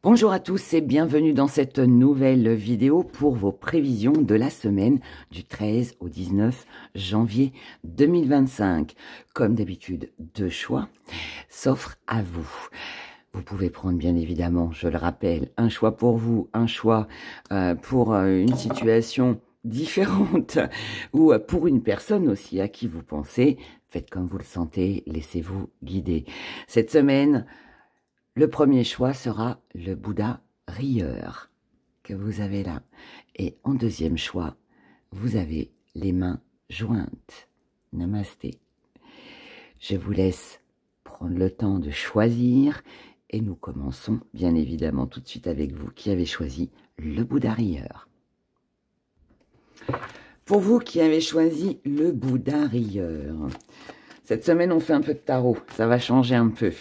Bonjour à tous et bienvenue dans cette nouvelle vidéo pour vos prévisions de la semaine du 13 au 19 janvier 2025. Comme d'habitude, deux choix s'offrent à vous. Vous pouvez prendre bien évidemment, je le rappelle, un choix pour vous, un choix pour une situation différente ou pour une personne aussi à qui vous pensez. Faites comme vous le sentez, laissez-vous guider. Cette semaine, le premier choix sera le Bouddha rieur que vous avez là. Et en deuxième choix, vous avez les mains jointes. Namasté. Je vous laisse prendre le temps de choisir et nous commençons bien évidemment tout de suite avec vous qui avez choisi le Bouddha rieur. Pour vous qui avez choisi le Bouddha rieur, cette semaine on fait un peu de tarot, ça va changer un peu.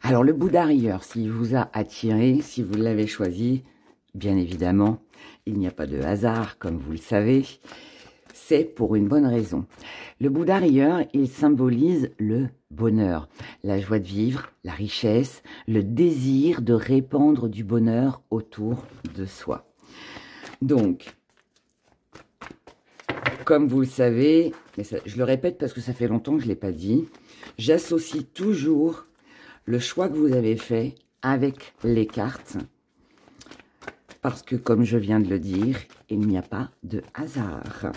Alors, le Bouddha rieur, s'il vous a attiré, si vous l'avez choisi, bien évidemment, il n'y a pas de hasard, comme vous le savez, c'est pour une bonne raison. Le Bouddha rieur, il symbolise le bonheur, la joie de vivre, la richesse, le désir de répandre du bonheur autour de soi. Donc, comme vous le savez, mais ça, je le répète parce que ça fait longtemps que je ne l'ai pas dit, j'associe toujours le choix que vous avez fait avec les cartes, parce que comme je viens de le dire, il n'y a pas de hasard.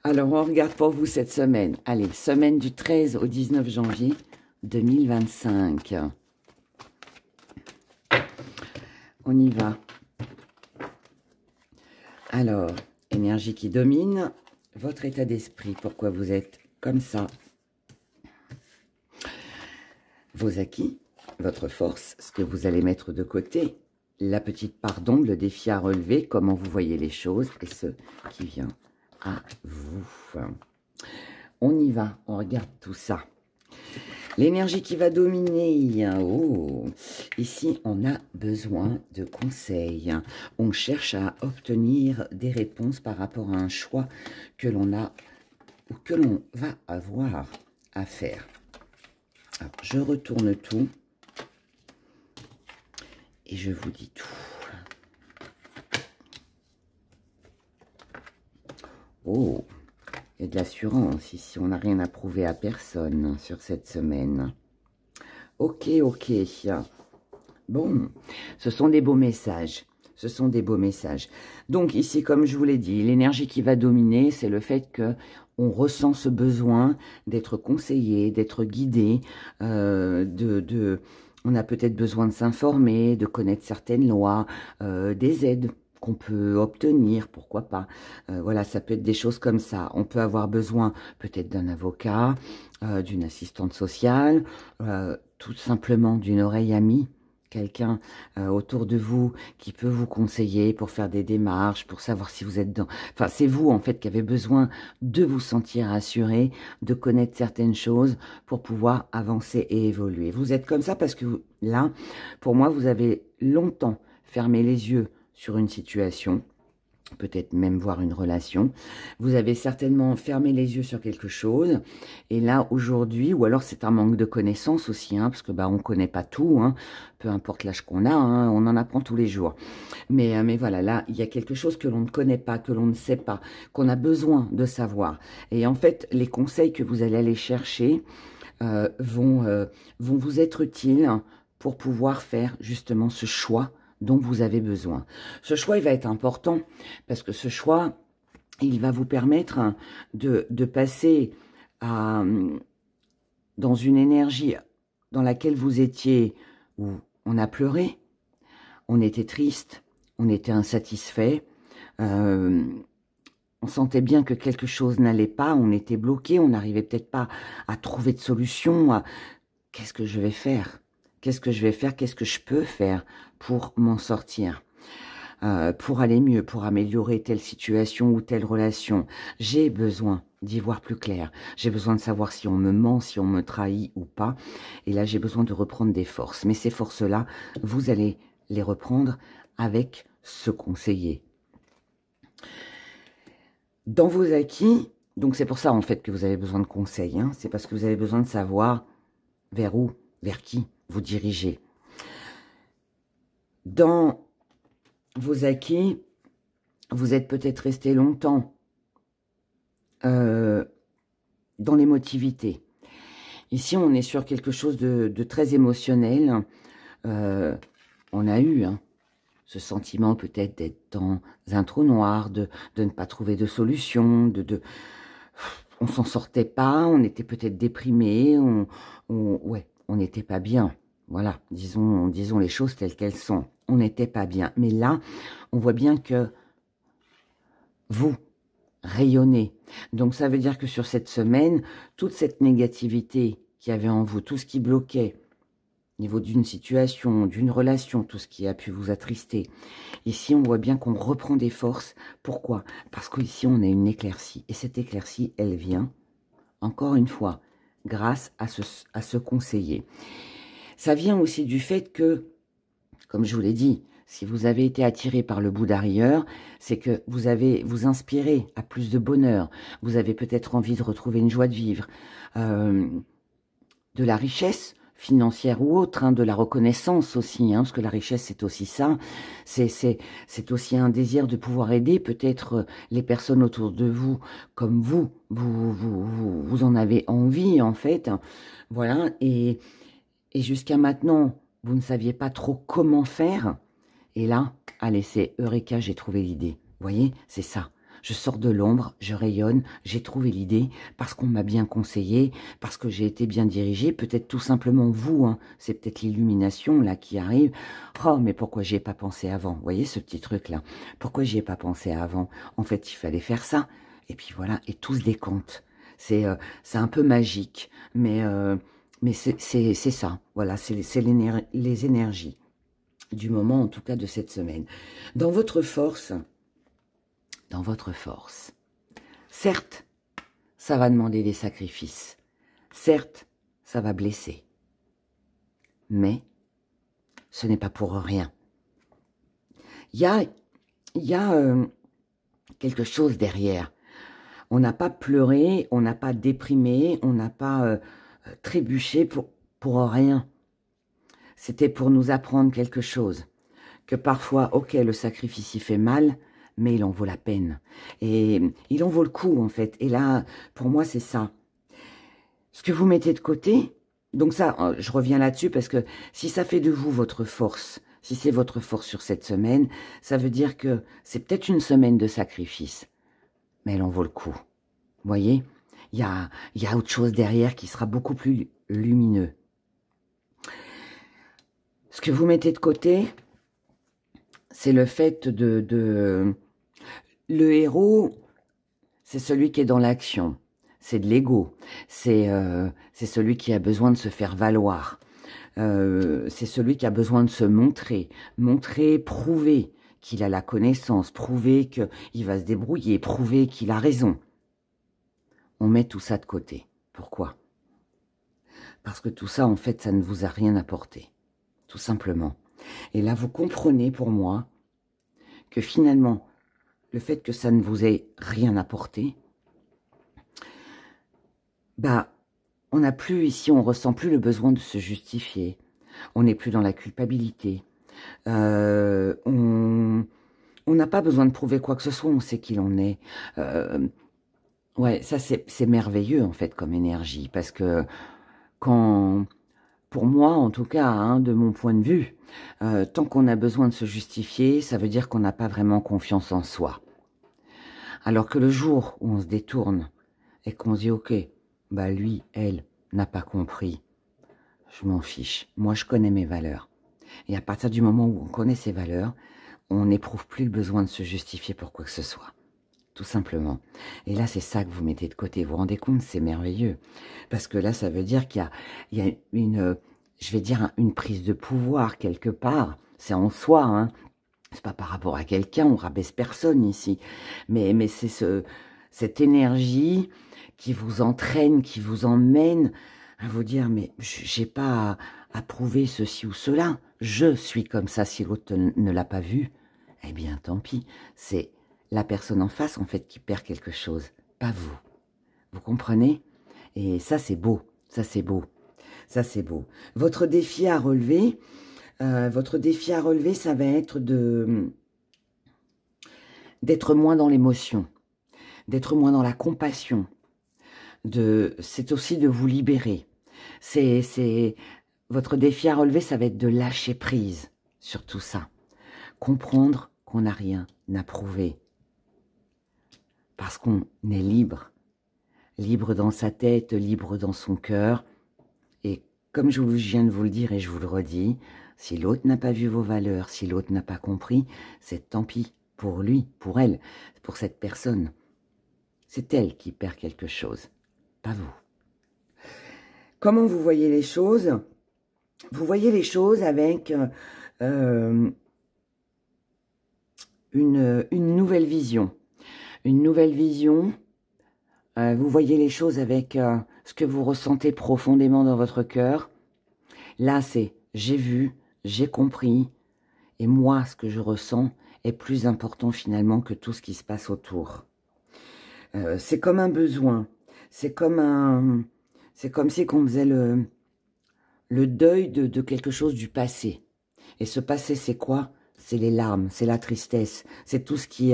Alors on regarde pour vous cette semaine. Allez, semaine du 13 au 19 janvier 2025. On y va. Alors, énergie qui domine, votre état d'esprit, pourquoi vous êtes comme ça. Vos acquis, votre force, ce que vous allez mettre de côté, la petite part d'ombre, le défi à relever, comment vous voyez les choses et ce qui vient à vous. On y va, on regarde tout ça. L'énergie qui va dominer. Oh, ici, on a besoin de conseils. On cherche à obtenir des réponses par rapport à un choix que l'on a ou que l'on va avoir à faire. Alors, je retourne tout et je vous dis tout. Oh, il y a de l'assurance ici. On n'a rien à prouver à personne sur cette semaine. Ok, ok. Bon, ce sont des beaux messages. Ce sont des beaux messages. Donc ici, comme je vous l'ai dit, l'énergie qui va dominer, c'est le fait que on ressent ce besoin d'être conseillé, d'être guidé, on a peut-être besoin de s'informer, de connaître certaines lois, des aides qu'on peut obtenir, pourquoi pas. Voilà, ça peut être des choses comme ça. On peut avoir besoin peut-être d'un avocat, d'une assistante sociale, tout simplement d'une oreille amie, quelqu'un autour de vous qui peut vous conseiller pour faire des démarches, pour savoir si vous êtes dans... Enfin, c'est vous, en fait, qui avez besoin de vous sentir assuré, de connaître certaines choses pour pouvoir avancer et évoluer. Vous êtes comme ça parce que là, pour moi, vous avez longtemps fermé les yeux sur une situation, peut-être même voir une relation. Vous avez certainement fermé les yeux sur quelque chose. Et là, aujourd'hui, ou alors c'est un manque de connaissances aussi, hein, parce que bah, on ne connaît pas tout, hein, peu importe l'âge qu'on a, hein, on en apprend tous les jours. Mais voilà, là, il y a quelque chose que l'on ne connaît pas, que l'on ne sait pas, qu'on a besoin de savoir. Et en fait, les conseils que vous allez aller chercher vont vous être utiles pour pouvoir faire justement ce choix dont vous avez besoin. Ce choix, il va être important parce que ce choix, il va vous permettre de passer dans une énergie dans laquelle vous étiez, où on a pleuré, on était triste, on était insatisfait, on sentait bien que quelque chose n'allait pas, on était bloqué, on n'arrivait peut-être pas à trouver de solution. Qu'est-ce que je vais faire? Qu'est-ce que je vais faire? Qu'est-ce que je peux faire pour m'en sortir? Pour aller mieux, pour améliorer telle situation ou telle relation. J'ai besoin d'y voir plus clair. J'ai besoin de savoir si on me ment, si on me trahit ou pas. Et là, j'ai besoin de reprendre des forces. Mais ces forces-là, vous allez les reprendre avec ce conseiller. Dans vos acquis, donc c'est pour ça en fait que vous avez besoin de conseils. Hein, c'est parce que vous avez besoin de savoir vers où, vers qui vous dirigez. dans vos acquis, vous êtes peut-être resté longtemps dans l'émotivité. Ici, on est sur quelque chose de très émotionnel. On a eu ce sentiment peut-être d'être dans un trou noir, de ne pas trouver de solution, on s'en sortait pas, on était peut-être déprimé, ouais, on n'était pas bien. Voilà, disons les choses telles qu'elles sont. On n'était pas bien. Mais là, on voit bien que vous rayonnez. Donc, ça veut dire que sur cette semaine, toute cette négativité qu'il y avait en vous, tout ce qui bloquait, au niveau d'une situation, d'une relation, tout ce qui a pu vous attrister. Ici, on voit bien qu'on reprend des forces. Pourquoi? Parce qu'ici, on a une éclaircie. Et cette éclaircie, elle vient, encore une fois, grâce à ce conseiller. Ça vient aussi du fait que, comme je vous l'ai dit, si vous avez été attiré par le Bouddha rieur, c'est que vous inspirez à plus de bonheur. Vous avez peut-être envie de retrouver une joie de vivre, de la richesse financière ou autre, de la reconnaissance aussi, parce que la richesse c'est aussi ça, c'est aussi un désir de pouvoir aider peut-être les personnes autour de vous, comme vous en avez envie en fait, voilà, et jusqu'à maintenant, vous ne saviez pas trop comment faire, et là, allez, c'est Eureka, j'ai trouvé l'idée, vous voyez, c'est ça. Je sors de l'ombre, je rayonne, j'ai trouvé l'idée, parce qu'on m'a bien conseillé, parce que j'ai été bien dirigée, peut-être tout simplement vous, c'est peut-être l'illumination là qui arrive. Oh, mais pourquoi j'y ai pas pensé avant? Vous voyez ce petit truc-là? Pourquoi j'y ai pas pensé avant? En fait, il fallait faire ça, et puis voilà, et tout se décompte. C'est un peu magique, mais c'est ça, voilà, c'est les énergies du moment, en tout cas de cette semaine. Dans votre force... Certes, ça va demander des sacrifices. Certes, ça va blesser. Mais ce n'est pas pour rien. Il y a quelque chose derrière. On n'a pas pleuré, on n'a pas déprimé, on n'a pas trébuché pour rien. C'était pour nous apprendre quelque chose. Que parfois, ok, le sacrifice, il fait mal, mais il en vaut la peine. Et il en vaut le coup, en fait. Et là, pour moi, c'est ça. Ce que vous mettez de côté, donc ça, je reviens là-dessus, parce que si ça fait de vous votre force, si c'est votre force sur cette semaine, ça veut dire que c'est peut-être une semaine de sacrifice, mais elle en vaut le coup. Vous voyez, il y a autre chose derrière qui sera beaucoup plus lumineux. Ce que vous mettez de côté, c'est le fait le héros, c'est celui qui est dans l'action. C'est de l'ego. C'est celui qui a besoin de se faire valoir. C'est celui qui a besoin de se montrer. Montrer, prouver qu'il a la connaissance. Prouver qu'il va se débrouiller. Prouver qu'il a raison. On met tout ça de côté. Pourquoi? Parce que tout ça, en fait, ça ne vous a rien apporté. Tout simplement. Et là, vous comprenez pour moi que finalement, le fait que ça ne vous ait rien apporté, bah, on n'a plus ici, on ressent plus le besoin de se justifier. On n'est plus dans la culpabilité. On n'a pas besoin de prouver quoi que ce soit, on sait qui l'on est. Ouais, ça c'est merveilleux en fait comme énergie, parce que pour moi en tout cas, de mon point de vue, tant qu'on a besoin de se justifier, ça veut dire qu'on n'a pas vraiment confiance en soi. Alors que le jour où on se détourne et qu'on se dit ok, bah lui, elle n'a pas compris, je m'en fiche, moi je connais mes valeurs. Et à partir du moment où on connaît ses valeurs, on n'éprouve plus le besoin de se justifier pour quoi que ce soit. Tout simplement. Et là, c'est ça que vous mettez de côté. Vous vous rendez compte, c'est merveilleux. Parce que là, ça veut dire qu'il y a une, je vais dire, une prise de pouvoir quelque part. C'est en soi, C'est pas par rapport à quelqu'un, on rabaisse personne ici. Mais c'est cette énergie qui vous entraîne, qui vous emmène à vous dire, mais j'ai pas à prouver ceci ou cela. Je suis comme ça. Si l'autre ne l'a pas vu, eh bien, tant pis. C'est la personne en face, en fait, qui perd quelque chose, pas vous. Vous comprenez? Et ça, c'est beau. Ça, c'est beau. Ça, c'est beau. Votre défi à relever, Votre défi à relever, ça va être d'être moins dans l'émotion, d'être moins dans la compassion. C'est aussi de vous libérer. Votre défi à relever, ça va être de lâcher prise sur tout ça. Comprendre qu'on n'a rien à prouver. Parce qu'on est libre. Libre dans sa tête, libre dans son cœur. Et comme je viens de vous le dire et je vous le redis, si l'autre n'a pas vu vos valeurs, si l'autre n'a pas compris, c'est tant pis pour lui, pour elle, pour cette personne. C'est elle qui perd quelque chose, pas vous. Comment vous voyez les choses? Vous voyez les choses avec une nouvelle vision. Une nouvelle vision. Vous voyez les choses avec ce que vous ressentez profondément dans votre cœur. Là, c'est j'ai vu, j'ai compris. Et moi, ce que je ressens est plus important finalement que tout ce qui se passe autour. C'est comme un besoin. C'est comme si on faisait le deuil de quelque chose du passé. Et ce passé, c'est quoi? C'est les larmes, c'est la tristesse, c'est tout ce qui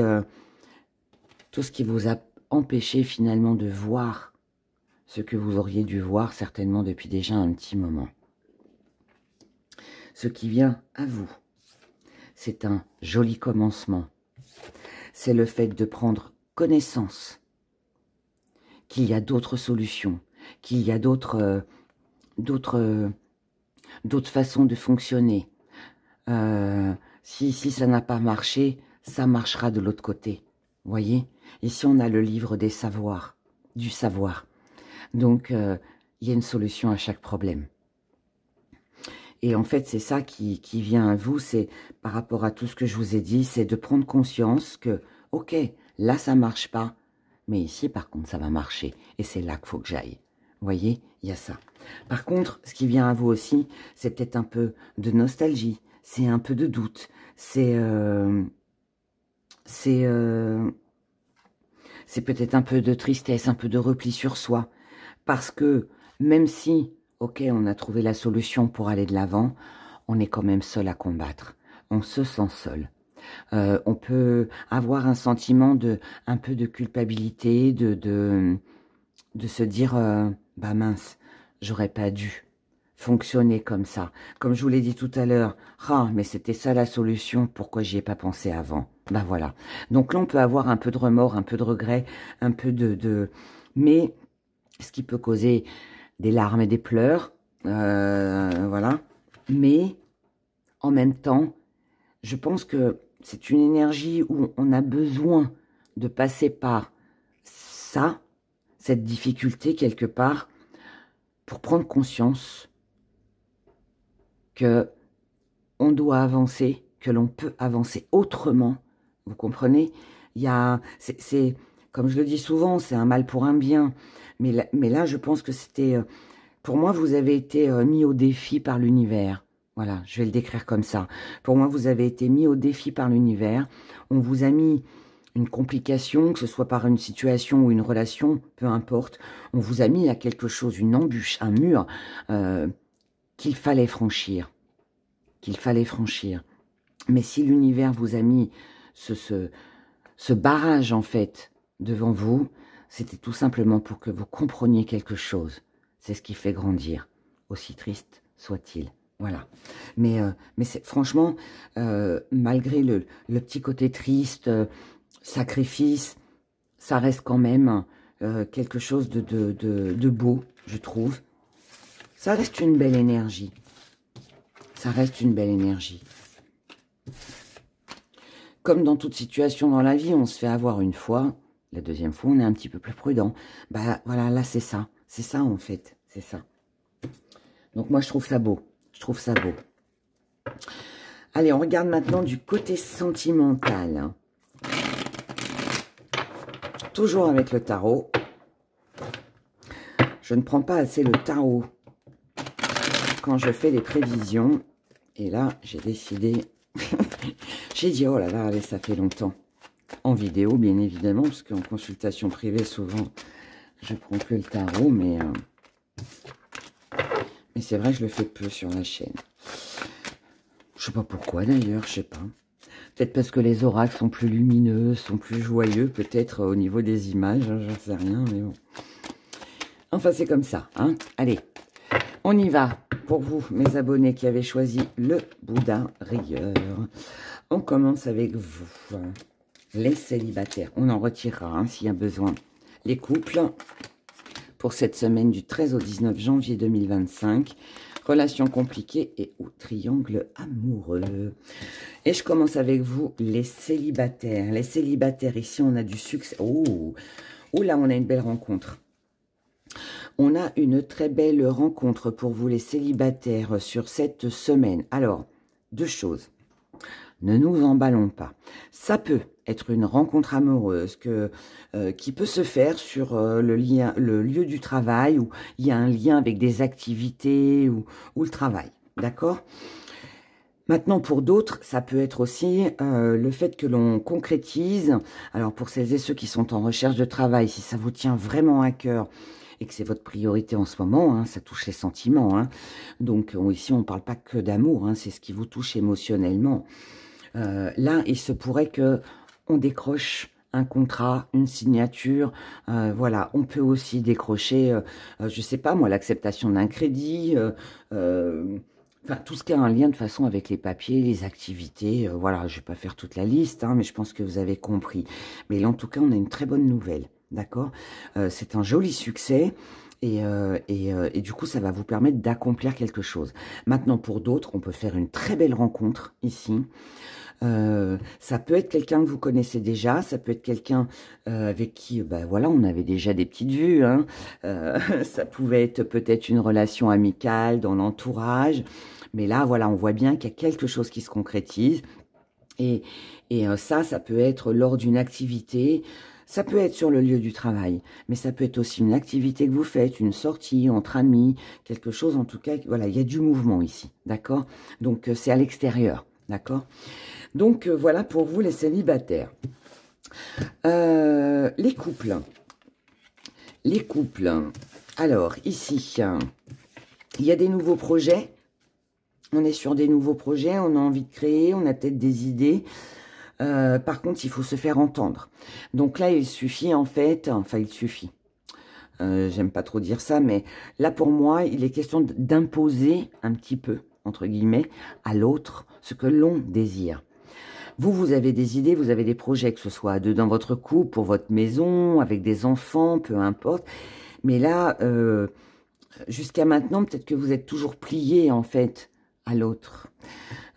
vous a empêché finalement de voir ce que vous auriez dû voir certainement depuis déjà un petit moment. Ce qui vient à vous, c'est un joli commencement. C'est le fait de prendre connaissance qu'il y a d'autres solutions, qu'il y a d'autres façons de fonctionner. Si ça n'a pas marché, ça marchera de l'autre côté. Vous voyez? Ici, on a le livre des savoirs, du savoir. Donc, il y a une solution à chaque problème. Et en fait, c'est ça qui vient à vous, c'est par rapport à tout ce que je vous ai dit, c'est de prendre conscience que, ok, là, ça marche pas, mais ici, par contre, ça va marcher. Et c'est là qu'il faut que j'aille. Vous voyez, il y a ça. Par contre, ce qui vient à vous aussi, c'est peut-être un peu de nostalgie, c'est un peu de doute, c'est peut-être un peu de tristesse, un peu de repli sur soi. Parce que même si, ok, on a trouvé la solution pour aller de l'avant, on est quand même seul à combattre. On se sent seul. On peut avoir un sentiment un peu de culpabilité, de se dire, bah mince, j'aurais pas dû fonctionner comme ça. Comme je vous l'ai dit tout à l'heure, ah, mais c'était ça la solution, pourquoi j'y ai pas pensé avant? Bah voilà. Donc là, on peut avoir un peu de remords, un peu de regret, un peu mais ce qui peut causer des larmes et des pleurs, voilà. Mais en même temps, je pense que c'est une énergie où on a besoin de passer par ça, cette difficulté quelque part, pour prendre conscience que on doit avancer, que l'on peut avancer autrement. Vous comprenez? C'est comme je le dis souvent, c'est un mal pour un bien. Mais là, je pense que c'était... pour moi, vous avez été mis au défi par l'univers. Voilà, je vais le décrire comme ça. Pour moi, vous avez été mis au défi par l'univers. On vous a mis une complication, que ce soit par une situation ou une relation, peu importe. On vous a mis à quelque chose, une embûche, un mur qu'il fallait franchir. Mais si l'univers vous a mis ce barrage, en fait, devant vous, c'était tout simplement pour que vous compreniez quelque chose. C'est ce qui fait grandir, aussi triste soit-il. Voilà. Mais franchement, malgré le petit côté triste, sacrifice, ça reste quand même quelque chose de beau, je trouve. Ça reste une belle énergie. Ça reste une belle énergie. Comme dans toute situation dans la vie, on se fait avoir une fois. La deuxième fois, on est un petit peu plus prudent. Bah voilà, là, c'est ça. C'est ça, en fait. C'est ça. Donc, moi, je trouve ça beau. Je trouve ça beau. Allez, on regarde maintenant du côté sentimental. Toujours avec le tarot. Je ne prends pas assez le tarot quand je fais les prévisions. Et là, j'ai décidé... j'ai dit, oh là là, allez, ça fait longtemps. En vidéo, bien évidemment, parce qu'en consultation privée, souvent, je prends que le tarot, mais c'est vrai, je le fais peu sur la chaîne. sais pas pourquoi d'ailleurs, je sais pas. Peut-être parce que les oracles sont plus lumineux, sont plus joyeux, peut-être au niveau des images, hein, j'en sais rien, mais bon. Enfin, c'est comme ça, hein. Allez, on y va. Pour vous, mes abonnés qui avaient choisi le Bouddha Rieur, on commence avec vous, les célibataires. On en retirera hein, s'il y a besoin. Les couples, pour cette semaine du 13 au 19 janvier 2025. Relations compliquées et ou triangle amoureux. Et je commence avec vous, les célibataires. Les célibataires, ici, on a du succès. Oh, là, on a une belle rencontre. On a une très belle rencontre pour vous, les célibataires, sur cette semaine. Alors, deux choses. Ne nous emballons pas. Ça peut être une rencontre amoureuse qui peut se faire sur le lieu du travail, où il y a un lien avec des activités ou le travail. D'accord ? Maintenant, pour d'autres, ça peut être aussi le fait que l'on concrétise. Alors, pour celles et ceux qui sont en recherche de travail, si ça vous tient vraiment à cœur et que c'est votre priorité en ce moment, hein, ça touche les sentiments. Hein. Donc, ici, on ne parle pas que d'amour, hein, c'est ce qui vous touche émotionnellement. Là, il se pourrait que on décroche un contrat, une signature. Voilà, on peut aussi décrocher, je sais pas moi, l'acceptation d'un crédit. Enfin, tout ce qui a un lien de façon avec les papiers, les activités. Voilà, je vais pas faire toute la liste, hein, mais je pense que vous avez compris. Mais là, en tout cas, on a une très bonne nouvelle, d'accord? C'est un joli succès. Et du coup, ça va vous permettre d'accomplir quelque chose. Maintenant, pour d'autres, on peut faire une très belle rencontre ici. Ça peut être quelqu'un que vous connaissez déjà, ça peut être quelqu'un avec qui, ben voilà, on avait déjà des petites vues. Hein. Ça pouvait être peut-être une relation amicale dans l'entourage. Mais là, voilà, on voit bien qu'il y a quelque chose qui se concrétise. Et ça peut être lors d'une activité. Ça peut être sur le lieu du travail, mais ça peut être aussi une activité que vous faites, une sortie entre amis, quelque chose en tout cas. Voilà, il y a du mouvement ici, d'accord? Donc, c'est à l'extérieur, d'accord? Donc, voilà pour vous les célibataires. Les couples. Les couples. Alors, ici, il y a des nouveaux projets. On est sur des nouveaux projets, on a envie de créer, on a peut-être des idées. Par contre, il faut se faire entendre. Donc là, il suffit en fait, enfin il suffit, j'aime pas trop dire ça, mais là pour moi, il est question d'imposer un petit peu, entre guillemets, à l'autre ce que l'on désire. Vous avez des idées, vous avez des projets, que ce soit à deux dans votre couple, pour votre maison, avec des enfants, peu importe. Mais là, jusqu'à maintenant, peut-être que vous êtes toujours plié en fait à l'autre.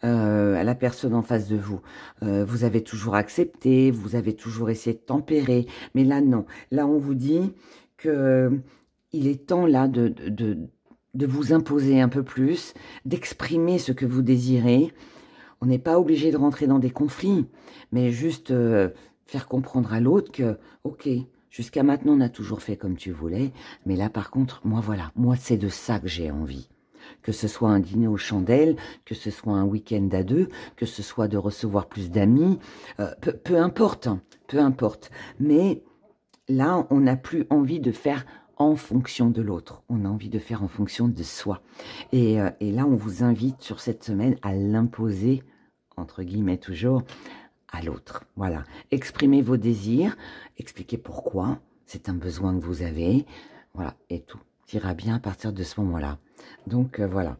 À la personne en face de vous. Vous avez toujours accepté, vous avez toujours essayé de tempérer, mais là, non. Là, on vous dit que il est temps, là, de vous imposer un peu plus, d'exprimer ce que vous désirez. On n'est pas obligé de rentrer dans des conflits, mais juste faire comprendre à l'autre que, ok, jusqu'à maintenant, on a toujours fait comme tu voulais, mais là, par contre, moi, voilà, moi, c'est de ça que j'ai envie. Que ce soit un dîner aux chandelles, que ce soit un week-end à deux, que ce soit de recevoir plus d'amis, peu importe, hein, peu importe. Mais là, on n'a plus envie de faire en fonction de l'autre. On a envie de faire en fonction de soi. Et là, on vous invite sur cette semaine à l'imposer, entre guillemets toujours, à l'autre. Voilà. Exprimez vos désirs, expliquez pourquoi. C'est un besoin que vous avez. Voilà, et tout ira bien à partir de ce moment-là. Donc, voilà.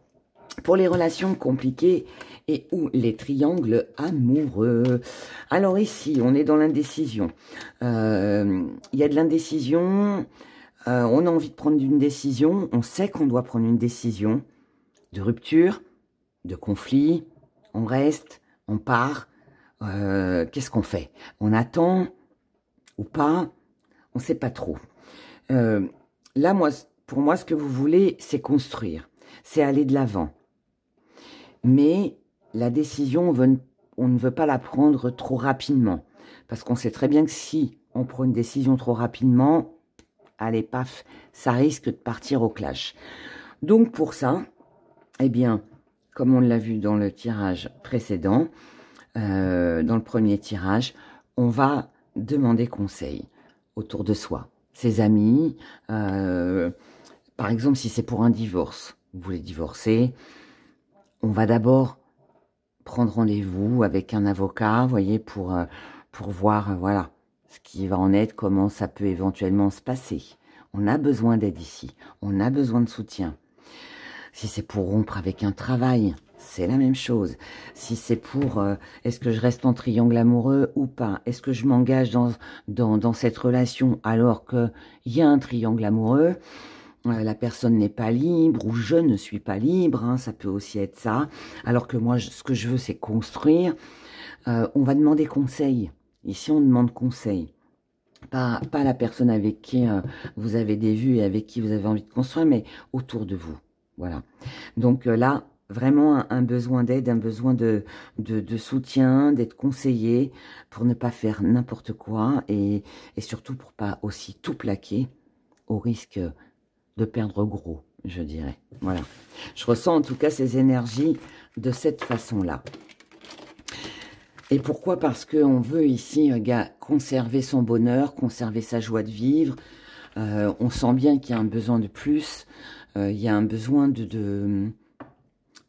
Pour les relations compliquées et ou les triangles amoureux. Alors ici, on est dans l'indécision. Il y a de l'indécision. On a envie de prendre une décision. On sait qu'on doit prendre une décision de rupture, de conflit. On reste, on part. Qu'est-ce qu'on fait? On attend ou pas? On ne sait pas trop. Là, pour moi, ce que vous voulez, c'est construire. C'est aller de l'avant. Mais la décision, on ne veut pas la prendre trop rapidement. Parce qu'on sait très bien que si on prend une décision trop rapidement, allez, paf, ça risque de partir au clash. Donc pour ça, eh bien, comme on l'a vu dans le tirage précédent, dans le premier tirage, on va demander conseil autour de soi. Ses amis, par exemple, si c'est pour un divorce, vous voulez divorcer, on va d'abord prendre rendez-vous avec un avocat, vous voyez, pour voir, voilà, ce qui va en être, comment ça peut éventuellement se passer. On a besoin d'aide ici, on a besoin de soutien. Si c'est pour rompre avec un travail, c'est la même chose. Si c'est pour, est-ce que je reste en triangle amoureux ou pas? Est-ce que je m'engage dans cette relation alors qu'il y a un triangle amoureux? La personne n'est pas libre ou je ne suis pas libre, hein, ça peut aussi être ça. Alors que moi, ce que je veux, c'est construire. On va demander conseil. Ici, on demande conseil. Pas la personne avec qui vous avez des vues et avec qui vous avez envie de construire, mais autour de vous. Voilà. Donc là, vraiment un besoin d'aide, un besoin de soutien, d'être conseillé pour ne pas faire n'importe quoi et surtout pour pas aussi tout plaquer au risque de perdre gros, je dirais. Voilà. Je ressens en tout cas ces énergies de cette façon-là. Et pourquoi? Parce qu'on veut ici, conserver son bonheur, conserver sa joie de vivre. On sent bien qu'il y a un besoin de plus. Il y a un besoin de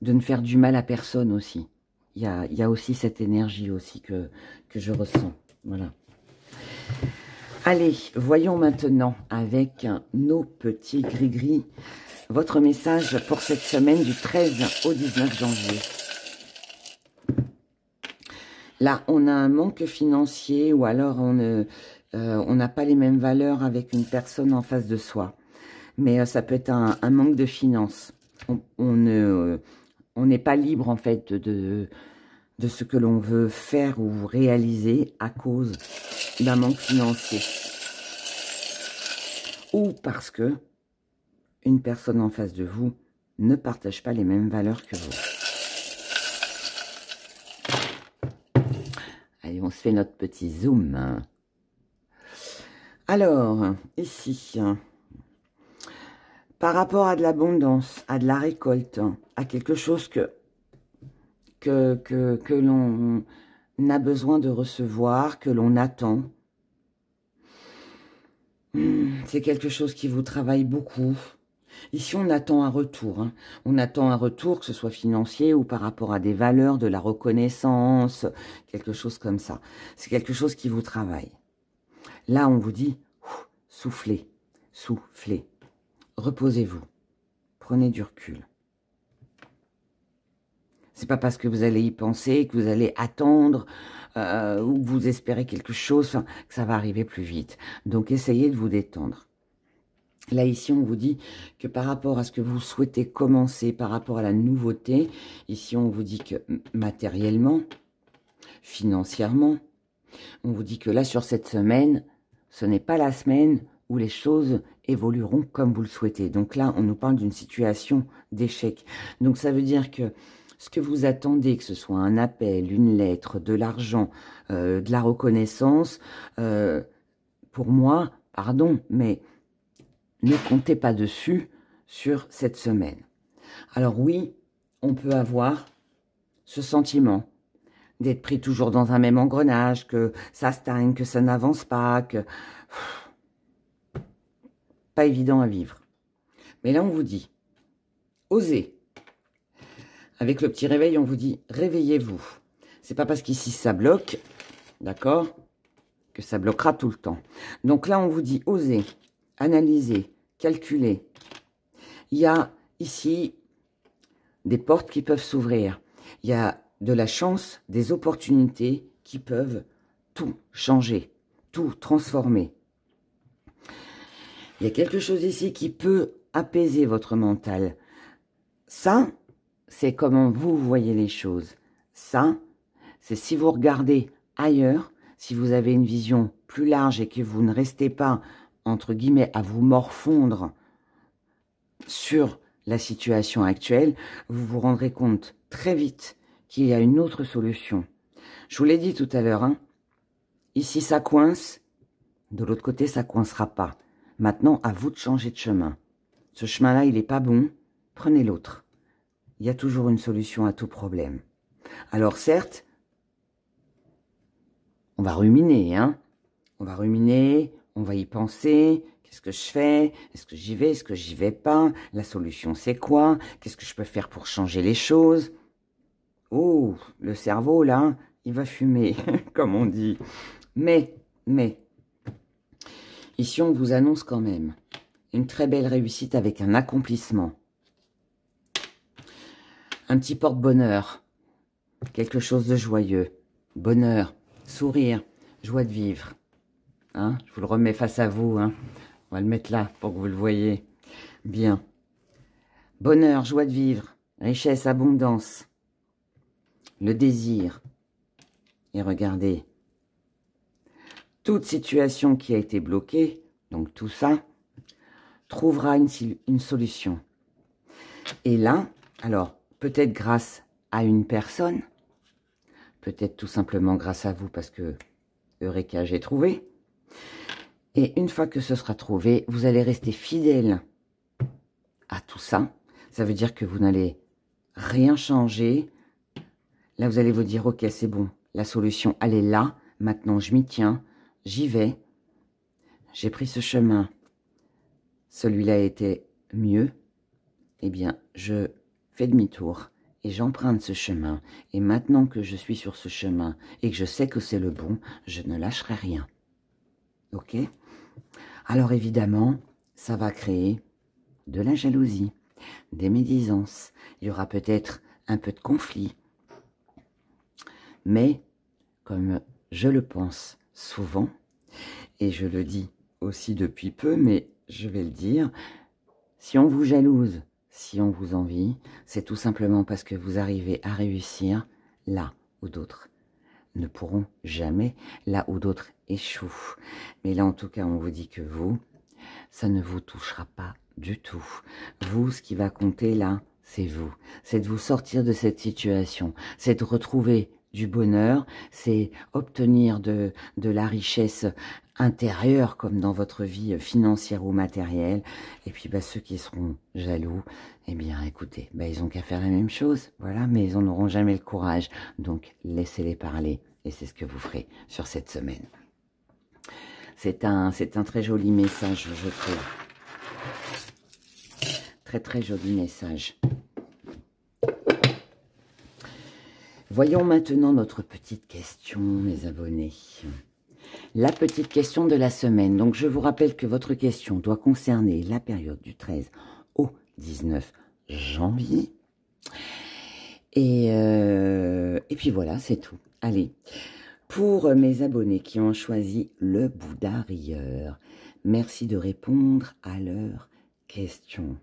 ne faire du mal à personne aussi. Il y a aussi cette énergie aussi que je ressens. Voilà. Allez, voyons maintenant avec nos petits gris-gris votre message pour cette semaine du 13 au 19 janvier. Là, on a un manque financier ou alors on n'a pas les mêmes valeurs avec une personne en face de soi. Mais ça peut être un manque de finances. On n'est pas libre en fait de ce que l'on veut faire ou réaliser à cause d'un manque financier. Ou parce que une personne en face de vous ne partage pas les mêmes valeurs que vous. Allez, on se fait notre petit zoom. Alors, ici, par rapport à de l'abondance, à de la récolte, à quelque chose que l'on a besoin de recevoir, que l'on attend, c'est quelque chose qui vous travaille beaucoup. Ici, on attend un retour. Hein. On attend un retour, que ce soit financier ou par rapport à des valeurs, de la reconnaissance, quelque chose comme ça. C'est quelque chose qui vous travaille. Là, on vous dit, soufflez, soufflez. Reposez-vous. Prenez du recul. C'est pas parce que vous allez y penser, que vous allez attendre, ou que vous espérez quelque chose, que ça va arriver plus vite. Donc, essayez de vous détendre. Là, ici, on vous dit que par rapport à ce que vous souhaitez commencer, par rapport à la nouveauté, ici, on vous dit que matériellement, financièrement, on vous dit que là, sur cette semaine, ce n'est pas la semaine où les choses évolueront comme vous le souhaitez. Donc là, on nous parle d'une situation d'échec. Donc, ça veut dire que ce que vous attendez, que ce soit un appel, une lettre, de l'argent, de la reconnaissance, pour moi, pardon, mais ne comptez pas dessus sur cette semaine. Alors oui, on peut avoir ce sentiment d'être pris toujours dans un même engrenage, que ça stagne, que ça n'avance pas, que... Pas évident à vivre. Mais là, on vous dit, osez. Avec le petit réveil, on vous dit, réveillez-vous. C'est pas parce qu'ici, ça bloque, d'accord, que ça bloquera tout le temps. Donc là, on vous dit, osez, analysez, calculez. Il y a ici des portes qui peuvent s'ouvrir. Il y a de la chance, des opportunités qui peuvent tout changer, tout transformer. Il y a quelque chose ici qui peut apaiser votre mental. Ça, c'est comment vous voyez les choses. Ça, c'est si vous regardez ailleurs, si vous avez une vision plus large et que vous ne restez pas, entre guillemets, à vous morfondre sur la situation actuelle, vous vous rendrez compte très vite qu'il y a une autre solution. Je vous l'ai dit tout à l'heure, hein, ici ça coince, de l'autre côté ça coincera pas. Maintenant, à vous de changer de chemin. Ce chemin-là, il n'est pas bon, prenez l'autre. Il y a toujours une solution à tout problème. Alors certes, on va ruminer, hein. On va ruminer, on va y penser. Qu'est-ce que je fais? Est-ce que j'y vais? Est-ce que j'y vais pas? La solution, c'est quoi? Qu'est-ce que je peux faire pour changer les choses? Oh, le cerveau, là, il va fumer, comme on dit. Mais, ici, on vous annonce quand même une très belle réussite avec un accomplissement. Un petit porte-bonheur, quelque chose de joyeux. Bonheur, sourire, joie de vivre. Hein, je vous le remets face à vous. Hein. On va le mettre là pour que vous le voyez. Bien. Bonheur, joie de vivre, richesse, abondance. Le désir. Et regardez, toute situation qui a été bloquée, donc tout ça, trouvera une solution. Et là, alors, peut-être grâce à une personne, peut-être tout simplement grâce à vous, parce que Eureka, j'ai trouvé. Et une fois que ce sera trouvé, vous allez rester fidèle à tout ça. Ça veut dire que vous n'allez rien changer. Là, vous allez vous dire, ok, c'est bon, la solution, elle est là. Maintenant, je m'y tiens, j'y vais. J'ai pris ce chemin. Celui-là était mieux. Eh bien, je fais demi-tour et j'emprunte ce chemin. Et maintenant que je suis sur ce chemin et que je sais que c'est le bon, je ne lâcherai rien. Ok? Alors évidemment, ça va créer de la jalousie, des médisances. Il y aura peut-être un peu de conflit. Mais, comme je le pense souvent, et je le dis aussi depuis peu, mais je vais le dire, si on vous jalouse, si on vous envie, c'est tout simplement parce que vous arrivez à réussir là où d'autres ne pourront jamais, là où d'autres échouent. Mais là, en tout cas, on vous dit que vous, ça ne vous touchera pas du tout. Vous, ce qui va compter là, c'est vous. C'est de vous sortir de cette situation. C'est de retrouver du bonheur. C'est obtenir de la richesse intérieure comme dans votre vie financière ou matérielle. Et puis ceux qui seront jaloux, eh bien écoutez, ils ont qu'à faire la même chose. Voilà, mais ils n'en auront jamais le courage. Donc laissez-les parler. Et c'est ce que vous ferez sur cette semaine. C'est un très joli message, je trouve. Très, très joli message. Voyons maintenant notre petite question, mes abonnés. La petite question de la semaine. Donc, je vous rappelle que votre question doit concerner la période du 13 au 19 janvier. Et puis voilà, c'est tout. Allez. Pour mes abonnés qui ont choisi le Bouddha Rieur, merci de répondre à leurs questions.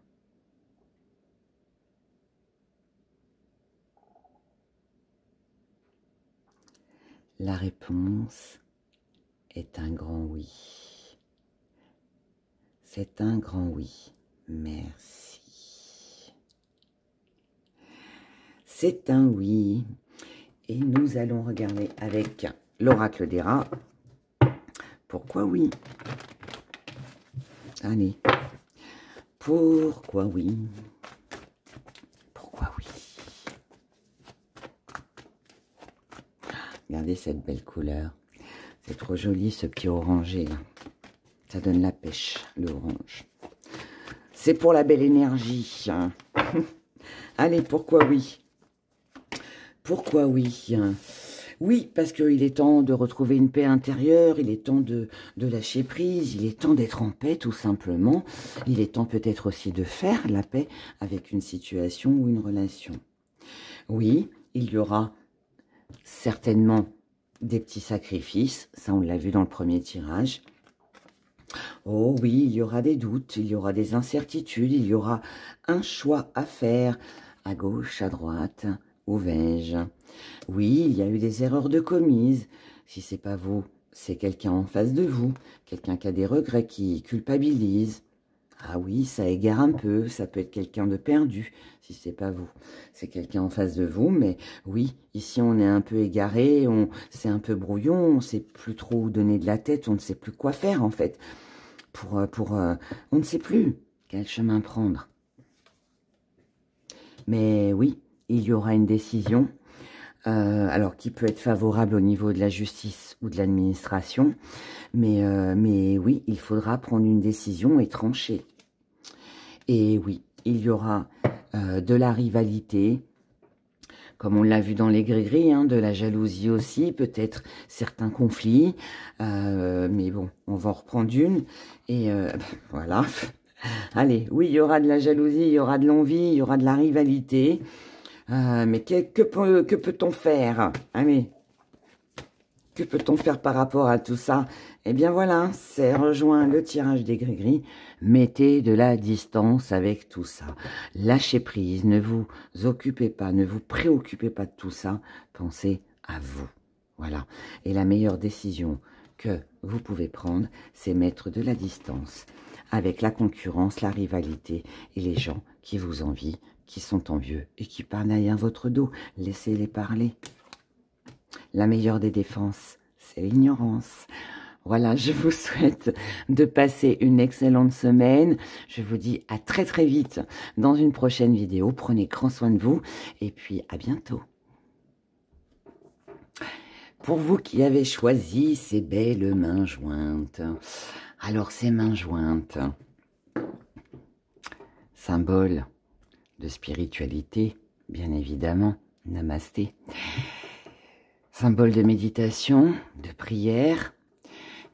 La réponse est un grand oui. C'est un grand oui. Merci. C'est un oui. Et nous allons regarder avec l'oracle des rats. Pourquoi oui? Allez. Pourquoi oui? Pourquoi oui? Regardez cette belle couleur. C'est trop joli ce petit orangé là. Ça donne la pêche, le orange. C'est pour la belle énergie. Hein. Allez, pourquoi oui? Pourquoi oui? Oui, parce qu'il est temps de retrouver une paix intérieure, il est temps de lâcher prise, il est temps d'être en paix tout simplement. Il est temps peut-être aussi de faire la paix avec une situation ou une relation. Oui, il y aura certainement des petits sacrifices, ça on l'a vu dans le premier tirage. Oh oui, il y aura des doutes, il y aura des incertitudes, il y aura un choix à faire, à gauche, à droite, où vais-je? Oui, il y a eu des erreurs de commises. Si c'est pas vous, c'est quelqu'un en face de vous, quelqu'un qui a des regrets, qui culpabilise. Ah oui, ça égare un peu, ça peut être quelqu'un de perdu, si c'est pas vous. C'est quelqu'un en face de vous, mais oui, ici on est un peu égaré, c'est un peu brouillon, on ne sait plus trop où donner de la tête, on ne sait plus quoi faire en fait. On ne sait plus quel chemin prendre. Mais oui, il y aura une décision, alors qui peut être favorable au niveau de la justice ou de l'administration, mais oui, il faudra prendre une décision et trancher. Et oui, il y aura de la rivalité, comme on l'a vu dans les gris-gris, hein, de la jalousie aussi, peut-être certains conflits. Mais bon, on va en reprendre une. Et voilà. Allez, oui, il y aura de la jalousie, il y aura de l'envie, il y aura de la rivalité. Mais que peut-on faire? Allez, que peut-on faire par rapport à tout ça? Eh bien voilà, c'est rejoint le tirage des gris-gris. Mettez de la distance avec tout ça. Lâchez prise, ne vous occupez pas, ne vous préoccupez pas de tout ça. Pensez à vous. Voilà. Et la meilleure décision que vous pouvez prendre, c'est mettre de la distance avec la concurrence, la rivalité et les gens qui vous envient, qui sont envieux et qui parlent derrière votre dos. Laissez-les parler. La meilleure des défenses, c'est l'ignorance. Voilà, je vous souhaite de passer une excellente semaine. Je vous dis à très très vite dans une prochaine vidéo. Prenez grand soin de vous et puis à bientôt. Pour vous qui avez choisi ces belles mains jointes, alors ces mains jointes, symbole de spiritualité, bien évidemment, namasté, symbole de méditation, de prière,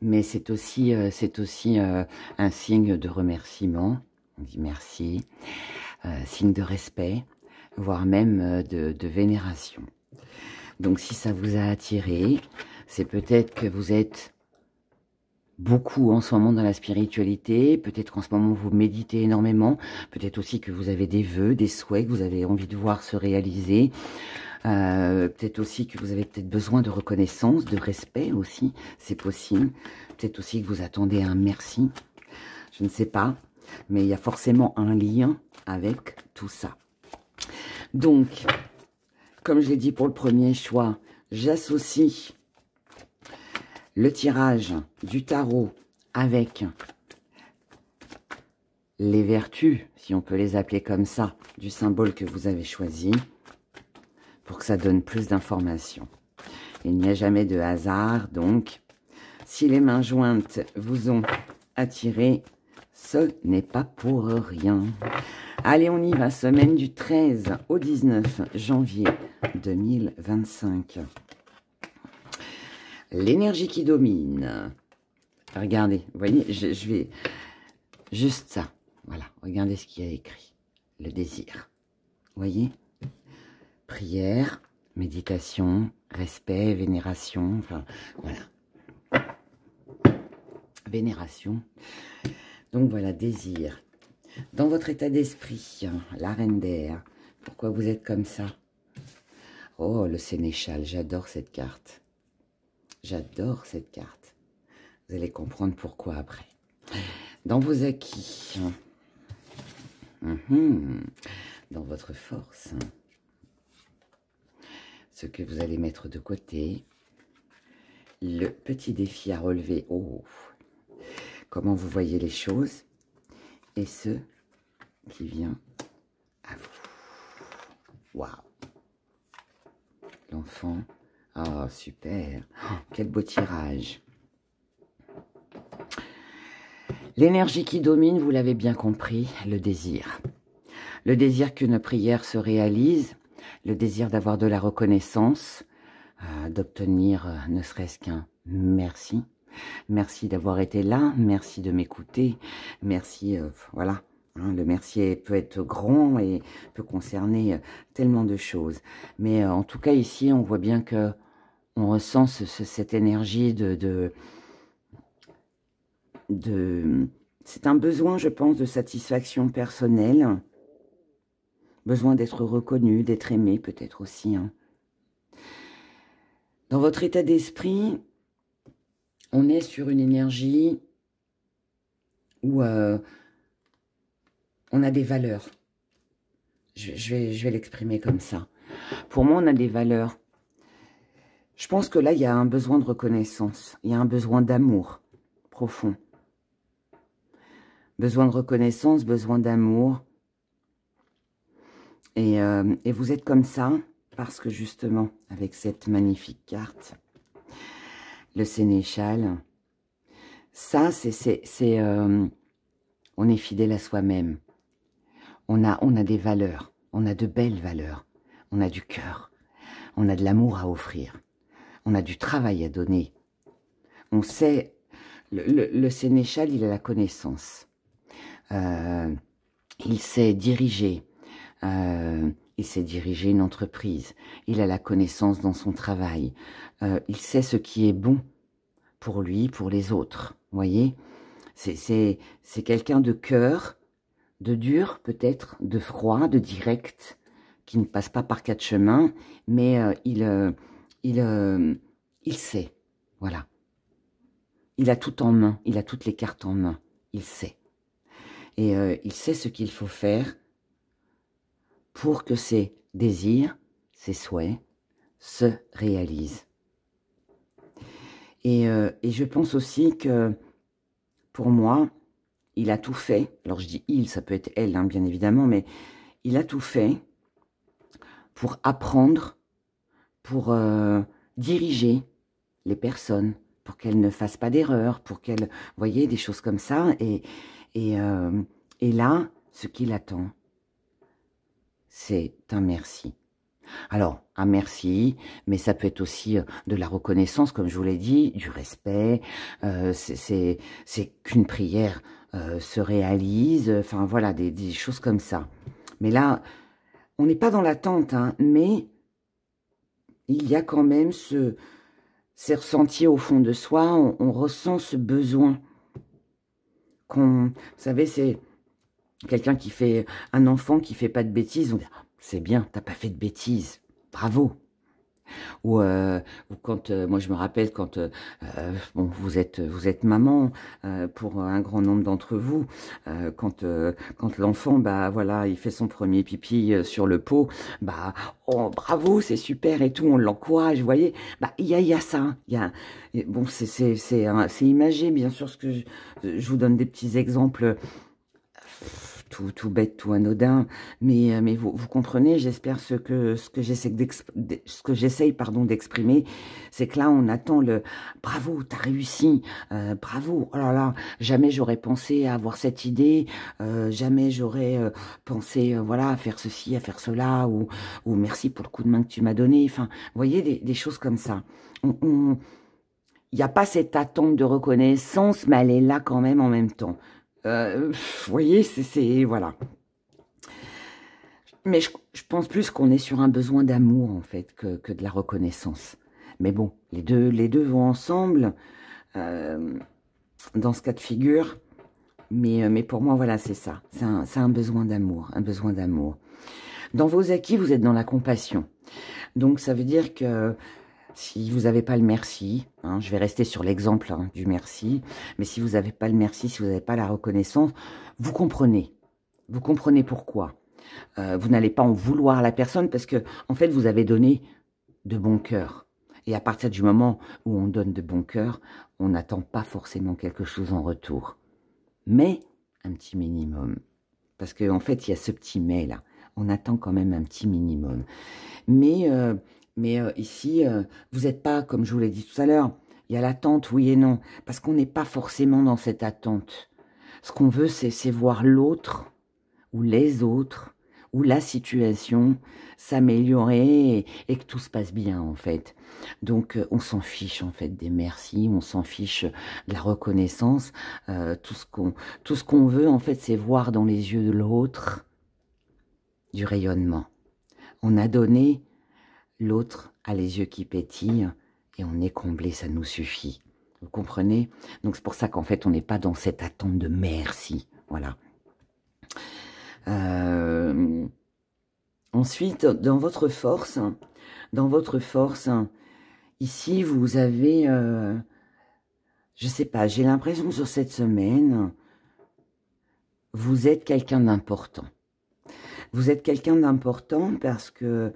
mais c'est aussi un signe de remerciement, on dit merci, signe de respect, voire même de vénération. Donc si ça vous a attiré, c'est peut-être que vous êtes beaucoup en ce moment dans la spiritualité, peut-être qu'en ce moment vous méditez énormément, peut-être aussi que vous avez des vœux, des souhaits que vous avez envie de voir se réaliser, peut-être aussi que vous avez peut-être besoin de reconnaissance, de respect aussi, c'est possible, peut-être aussi que vous attendez un merci, je ne sais pas, mais il y a forcément un lien avec tout ça. Donc, comme je l'ai dit pour le premier choix, j'associe le tirage du tarot avec les vertus, si on peut les appeler comme ça, du symbole que vous avez choisi, pour que ça donne plus d'informations. Il n'y a jamais de hasard, donc, si les mains jointes vous ont attiré, ce n'est pas pour rien. Allez, on y va, semaine du 13 au 19 janvier 2025. L'énergie qui domine. Regardez, vous voyez, je vais... Juste ça. Voilà, regardez ce qu'il y a écrit. Le désir. Vous voyez? Prière, méditation, respect, vénération. Enfin, voilà. Vénération. Donc voilà, désir. Dans votre état d'esprit, la reine d'air. Pourquoi vous êtes comme ça? Oh, le sénéchal, j'adore cette carte. J'adore cette carte. Vous allez comprendre pourquoi après. Dans vos acquis, dans votre force, ce que vous allez mettre de côté, le petit défi à relever, oh, comment vous voyez les choses, et ce qui vient à vous. Waouh! L'enfant. Oh, super. Oh, quel beau tirage. L'énergie qui domine, vous l'avez bien compris, le désir. Le désir qu'une prière se réalise, le désir d'avoir de la reconnaissance, d'obtenir ne serait-ce qu'un merci. Merci d'avoir été là, merci de m'écouter, merci, voilà. Hein, le merci peut être grand et peut concerner tellement de choses. Mais en tout cas, ici, on voit bien que on ressent cette énergie c'est un besoin, je pense, de satisfaction personnelle. Besoin d'être reconnu, d'être aimé, peut-être aussi. Hein. Dans votre état d'esprit, on est sur une énergie où on a des valeurs. Je vais l'exprimer comme ça. Pour moi, on a des valeurs. Je pense que là, il y a un besoin de reconnaissance. Il y a un besoin d'amour profond. Besoin de reconnaissance, besoin d'amour. Et vous êtes comme ça parce que justement, avec cette magnifique carte, le sénéchal, ça, on est fidèle à soi-même. On a des valeurs, on a de belles valeurs, on a du cœur, on a de l'amour à offrir, on a du travail à donner. On sait, le sénéchal, il a la connaissance. Il sait diriger. Il sait diriger une entreprise. Il a la connaissance dans son travail. Il sait ce qui est bon pour lui, pour les autres. Vous voyez, c'est quelqu'un de cœur, de dur peut-être, de froid, de direct, qui ne passe pas par quatre chemins, mais il sait. Voilà. Il a tout en main. Il a toutes les cartes en main. Il sait. Et il sait ce qu'il faut faire pour que ses désirs, ses souhaits se réalisent. Et je pense aussi que, pour moi, il a tout fait. Alors je dis il, ça peut être elle, hein, bien évidemment, mais il a tout fait pour apprendre, pour diriger les personnes, pour qu'elles ne fassent pas d'erreurs, pour qu'elles, vous voyez, des choses comme ça. Et là, ce qu'il attend, c'est un merci. Alors, un merci, mais ça peut être aussi de la reconnaissance, comme je vous l'ai dit, du respect. C'est qu'une prière se réalise. Enfin, voilà, des choses comme ça. Mais là, on n'est pas dans l'attente, hein, mais il y a quand même ces ressentis au fond de soi. On ressent ce besoin vous savez, c'est quelqu'un qui fait, un enfant qui fait pas de bêtises. On dit, c'est bien, t'as pas fait de bêtises, bravo. Ou quand, moi je me rappelle quand, bon, vous êtes maman, pour un grand nombre d'entre vous, quand l'enfant, bah voilà, il fait son premier pipi sur le pot, bah oh bravo, c'est super et tout, on l'encourage, vous voyez, bah il y a ça, bon c'est imagé, bien sûr, ce que je vous donne des petits exemples. Tout bête, tout anodin, mais vous comprenez, j'espère ce que j'essaye d'exprimer, c'est que là on attend le bravo, t'as réussi, bravo, oh là là, jamais j'aurais pensé à avoir cette idée, jamais j'aurais pensé voilà, à faire ceci, à faire cela, ou merci pour le coup de main que tu m'as donné, enfin, vous voyez, des choses comme ça. Il n'y a pas cette attente de reconnaissance, mais elle est là quand même en même temps. Vous voyez, voilà. Mais je pense plus qu'on est sur un besoin d'amour, en fait, que de la reconnaissance. Mais bon, les deux vont ensemble, dans ce cas de figure. Mais pour moi, voilà, c'est ça. C'est un besoin d'amour, un besoin d'amour. Dans vos acquis, vous êtes dans la compassion. Donc, ça veut dire que si vous n'avez pas le merci, hein, je vais rester sur l'exemple du merci, mais si vous n'avez pas le merci, si vous n'avez pas la reconnaissance, vous comprenez pourquoi. Vous n'allez pas en vouloir à la personne parce que, en fait, vous avez donné de bon cœur. Et à partir du moment où on donne de bon cœur, on n'attend pas forcément quelque chose en retour. Mais un petit minimum. Parce qu'en fait, il y a ce petit mais là. On attend quand même un petit minimum. Mais ici, vous n'êtes pas, comme je vous l'ai dit tout à l'heure, il y a l'attente, oui et non, parce qu'on n'est pas forcément dans cette attente. Ce qu'on veut, c'est voir l'autre, ou les autres, ou la situation s'améliorer et que tout se passe bien, en fait. Donc, on s'en fiche, en fait, des merci, on s'en fiche de la reconnaissance. Tout ce qu'on veut, en fait, c'est voir dans les yeux de l'autre du rayonnement. On a donné... L'autre a les yeux qui pétillent et on est comblé, ça nous suffit. Vous comprenez? Donc c'est pour ça qu'en fait on n'est pas dans cette attente de merci. Voilà. Ensuite, dans votre force, ici vous avez, je sais pas, j'ai l'impression que sur cette semaine, vous êtes quelqu'un d'important. Vous êtes quelqu'un d'important parce que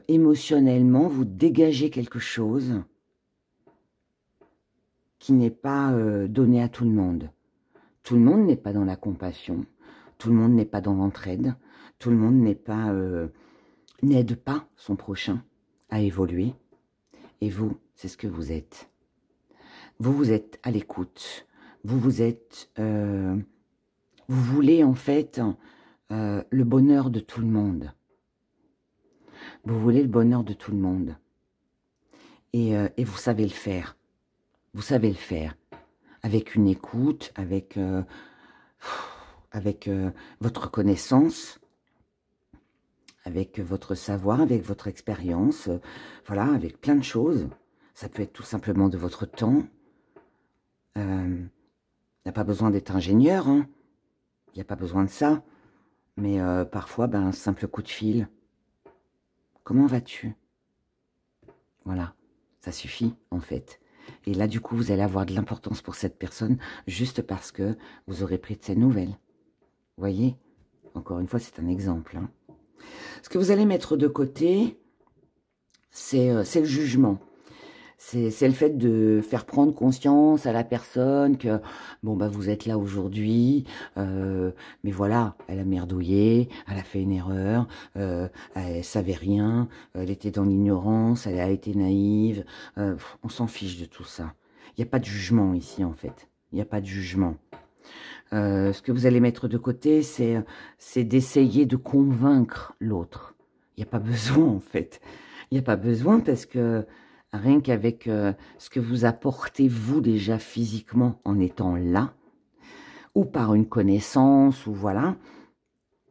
émotionnellement, vous dégagez quelque chose qui n'est pas donné à tout le monde. Tout le monde n'est pas dans la compassion, tout le monde n'est pas dans l'entraide, tout le monde n'aide pas son prochain à évoluer. Et vous, c'est ce que vous êtes. Vous êtes à l'écoute. Vous voulez en fait le bonheur de tout le monde. Vous voulez le bonheur de tout le monde. Et vous savez le faire. Vous savez le faire. Avec une écoute, avec votre connaissance, avec votre savoir, avec votre expérience, voilà, avec plein de choses. Ça peut être tout simplement de votre temps. Il n'y a pas besoin d'être ingénieur, hein. Il n'y a pas besoin de ça. Mais parfois, un simple coup de fil. Comment vas-tu? Voilà, ça suffit en fait. Et là, du coup, vous allez avoir de l'importance pour cette personne juste parce que vous aurez pris de ses nouvelles. Vous voyez? Encore une fois, c'est un exemple, hein. Ce que vous allez mettre de côté, c'est le jugement. C'est le fait de faire prendre conscience à la personne que, bon, vous êtes là aujourd'hui, mais voilà, elle a merdouillé, elle a fait une erreur, elle savait rien, elle était dans l'ignorance, elle a été naïve, on s'en fiche de tout ça. Il n'y a pas de jugement ici, en fait. Il n'y a pas de jugement. Ce que vous allez mettre de côté, c'est d'essayer de convaincre l'autre. Il n'y a pas besoin, en fait. Il n'y a pas besoin parce que rien qu'avec ce que vous apportez, vous, déjà physiquement, en étant là, ou par une connaissance, ou voilà,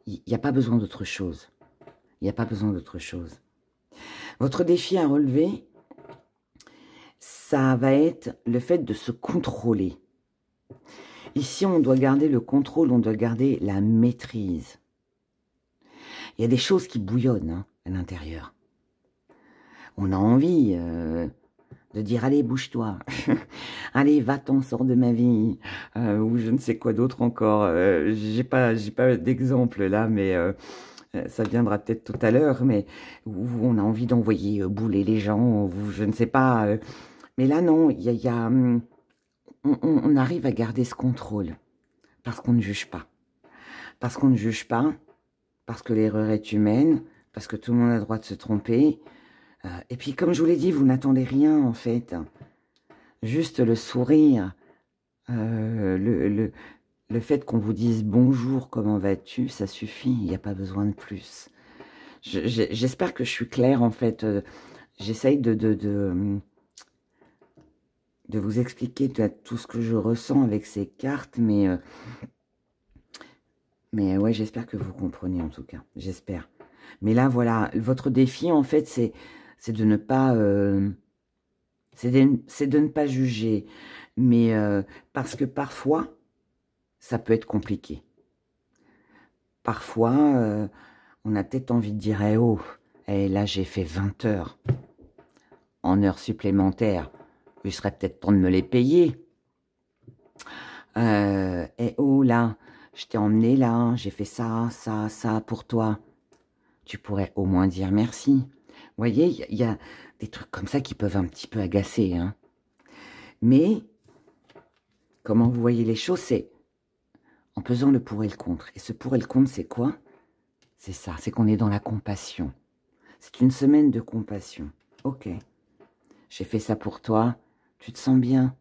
il n'y a pas besoin d'autre chose. Il n'y a pas besoin d'autre chose. Votre défi à relever, ça va être le fait de se contrôler. Ici, on doit garder le contrôle, on doit garder la maîtrise. Il y a des choses qui bouillonnent, hein, à l'intérieur. On a envie de dire, allez, bouge-toi, allez, va-t'en, sors de ma vie, ou je ne sais quoi d'autre encore. J'ai pas d'exemple là, mais ça viendra peut-être tout à l'heure, mais où on a envie d'envoyer bouler les gens, ou je ne sais pas. Mais là, non, on arrive à garder ce contrôle, parce qu'on ne juge pas. Parce qu'on ne juge pas, parce que l'erreur est humaine, parce que tout le monde a le droit de se tromper. Et puis, comme je vous l'ai dit, vous n'attendez rien, en fait. Juste le sourire, le fait qu'on vous dise « Bonjour, comment vas-tu ?» ça suffit, il n'y a pas besoin de plus. J'espère que je suis claire, en fait. J'essaye de vous expliquer tout ce que je ressens avec ces cartes, mais ouais, j'espère que vous comprenez, en tout cas. J'espère. Mais là, voilà, votre défi, en fait, c'est de ne pas... c'est de ne pas juger. Mais parce que parfois, ça peut être compliqué. Parfois, on a peut-être envie de dire, eh oh, là j'ai fait 20 heures en heures supplémentaires. Il serait peut-être temps de me les payer. Eh oh, là, je t'ai emmené là, j'ai fait ça, ça, ça pour toi. Tu pourrais au moins dire merci. Vous voyez, il y a des trucs comme ça qui peuvent un petit peu agacer, hein. Mais, comment vous voyez les choses, c'est en pesant le pour et le contre. Et ce pour et le contre, c'est quoi? C'est ça, c'est qu'on est dans la compassion. C'est une semaine de compassion. Ok, j'ai fait ça pour toi, tu te sens bien,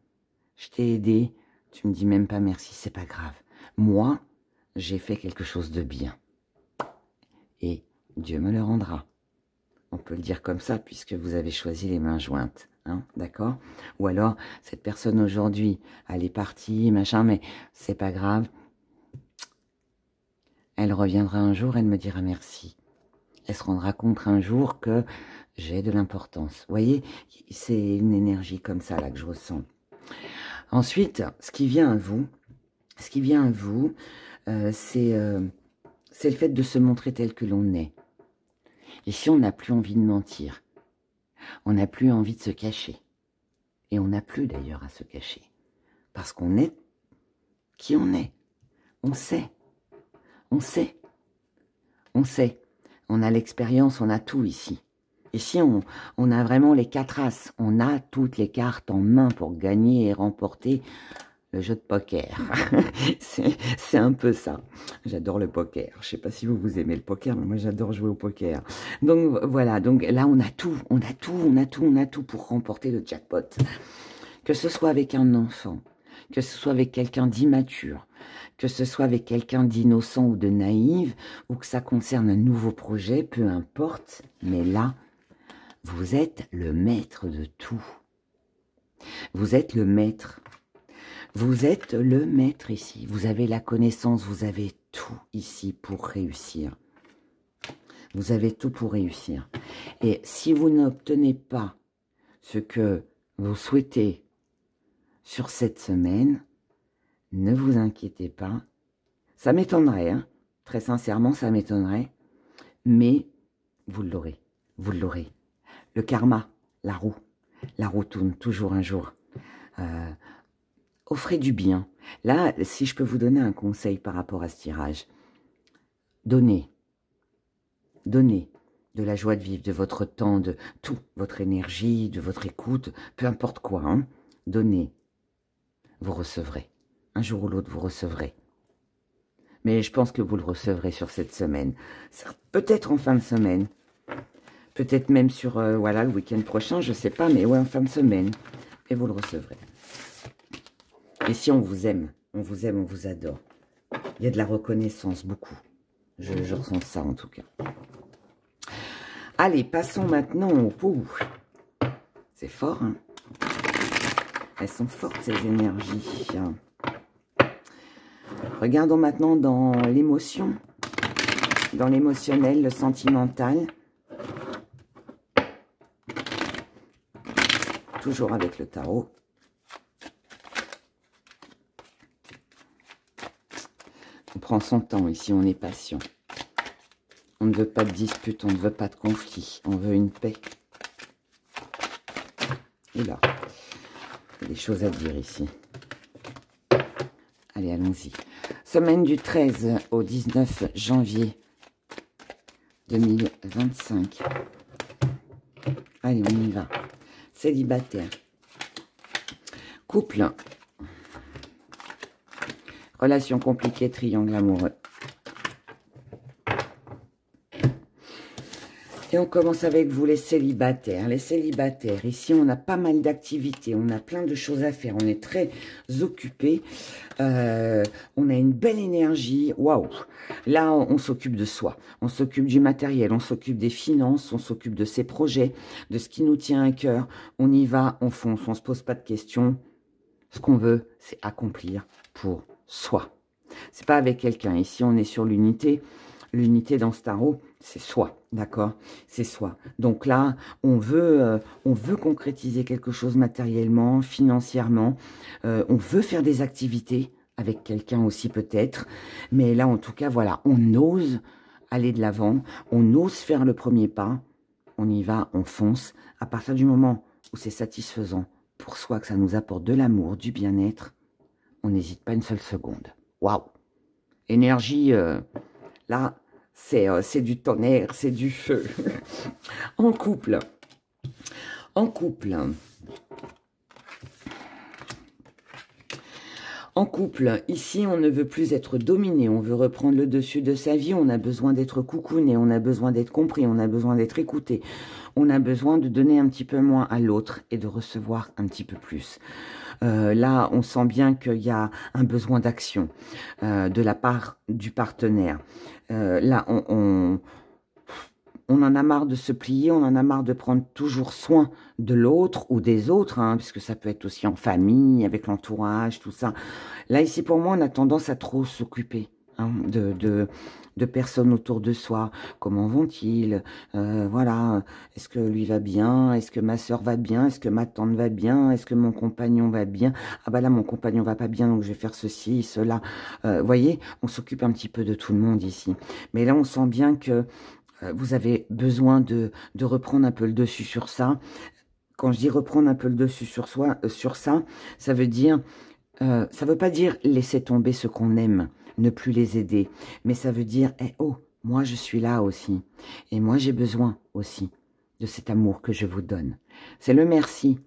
je t'ai aidé, tu me dis même pas merci, c'est pas grave. Moi, j'ai fait quelque chose de bien. Et Dieu me le rendra. On peut le dire comme ça, puisque vous avez choisi les mains jointes. Hein, d'accord? Ou alors, cette personne aujourd'hui, elle est partie, machin, mais c'est pas grave. Elle reviendra un jour, elle me dira merci. Elle se rendra compte un jour que j'ai de l'importance. Vous voyez, c'est une énergie comme ça là que je ressens. Ensuite, ce qui vient à vous, c'est le fait de se montrer tel que l'on est. Ici, on n'a plus envie de mentir. On n'a plus envie de se cacher. Et on n'a plus d'ailleurs à se cacher. Parce qu'on est qui on est. On sait. On sait. On sait. On a l'expérience, on a tout ici. Ici, on a vraiment les 4 as. On a toutes les cartes en main pour gagner et remporter le jeu de poker. C'est un peu ça. J'adore le poker. Je ne sais pas si vous aimez le poker, mais moi j'adore jouer au poker. Donc voilà, donc là on a tout, on a tout pour remporter le jackpot. Que ce soit avec un enfant, que ce soit avec quelqu'un d'immature, que ce soit avec quelqu'un d'innocent ou de naïf, ou que ça concerne un nouveau projet, peu importe, mais là, vous êtes le maître de tout. Vous êtes le maître. Vous êtes le maître ici. Vous avez la connaissance, vous avez tout ici pour réussir. Vous avez tout pour réussir. Et si vous n'obtenez pas ce que vous souhaitez sur cette semaine, ne vous inquiétez pas. Ça m'étonnerait, hein. Très sincèrement, ça m'étonnerait. Mais vous l'aurez. Vous l'aurez. Le karma, la roue tourne toujours un jour. Offrez du bien. Là, si je peux vous donner un conseil par rapport à ce tirage, donnez. Donnez de la joie de vivre, de votre temps, de tout, votre énergie, de votre écoute, peu importe quoi. Hein. Donnez. Vous recevrez. Un jour ou l'autre, vous recevrez. Mais je pense que vous le recevrez sur cette semaine. Peut-être en fin de semaine. Peut-être même sur voilà, le week-end prochain, je ne sais pas, mais ouais, en fin de semaine. Et vous le recevrez. Et si on vous aime, on vous adore. Il y a de la reconnaissance, beaucoup. Je ressens ça en tout cas. Allez, passons maintenant au pot. C'est fort, hein? Elles sont fortes, ces énergies. Regardons maintenant dans l'émotion, dans l'émotionnel, le sentimental. Toujours avec le tarot. On prend son temps ici, on est patient. On ne veut pas de dispute, on ne veut pas de conflit, on veut une paix. Et là, il y a des choses à dire ici. Allez, allons-y. Semaine du 13 au 19 janvier 2025. Allez, on y va. Célibataire. Couple. Relation compliquée, triangle amoureux. Et on commence avec vous, les célibataires. Les célibataires, ici, on a pas mal d'activités. On a plein de choses à faire. On est très occupés. On a une belle énergie. Waouh! Là, on s'occupe de soi. On s'occupe du matériel. On s'occupe des finances. On s'occupe de ses projets, de ce qui nous tient à cœur. On y va, on fonce. On ne se pose pas de questions. Ce qu'on veut, c'est accomplir pour soi. C'est pas avec quelqu'un. Ici, on est sur l'unité. L'unité dans ce tarot, c'est soi, d'accord? C'est soi. Donc là, on veut concrétiser quelque chose matériellement, financièrement. On veut faire des activités avec quelqu'un aussi peut-être. Mais là, en tout cas, voilà, on ose aller de l'avant. On ose faire le premier pas. On y va, on fonce. À partir du moment où c'est satisfaisant pour soi, que ça nous apporte de l'amour, du bien-être, on n'hésite pas une seule seconde. Waouh! Énergie, là... C'est du tonnerre, c'est du feu. En couple. En couple. En couple, ici, on ne veut plus être dominé. On veut reprendre le dessus de sa vie. On a besoin d'être coucouné. On a besoin d'être compris. On a besoin d'être écouté. On a besoin de donner un petit peu moins à l'autre et de recevoir un petit peu plus. Là, on sent bien qu'il y a un besoin d'action de la part du partenaire. Là, on en a marre de se plier, on en a marre de prendre toujours soin de l'autre ou des autres, hein, puisque ça peut être aussi en famille, avec l'entourage, tout ça. Là, ici, pour moi, on a tendance à trop s'occuper hein, de personnes autour de soi. Comment vont-ils? Voilà. Est-ce que lui va bien? Est-ce que ma soeur va bien? Est-ce que ma tante va bien? Est-ce que mon compagnon va bien? Ah bah là, mon compagnon va pas bien, donc je vais faire ceci, cela. Vous voyez, on s'occupe un petit peu de tout le monde ici. Mais là, on sent bien que vous avez besoin de reprendre un peu le dessus sur ça. Quand je dis reprendre un peu le dessus sur ça, ça veut dire, ça veut pas dire laisser tomber ce qu'on aime, ne plus les aider, mais ça veut dire, eh, oh, moi je suis là aussi, et moi j'ai besoin aussi de cet amour que je vous donne. C'est le merci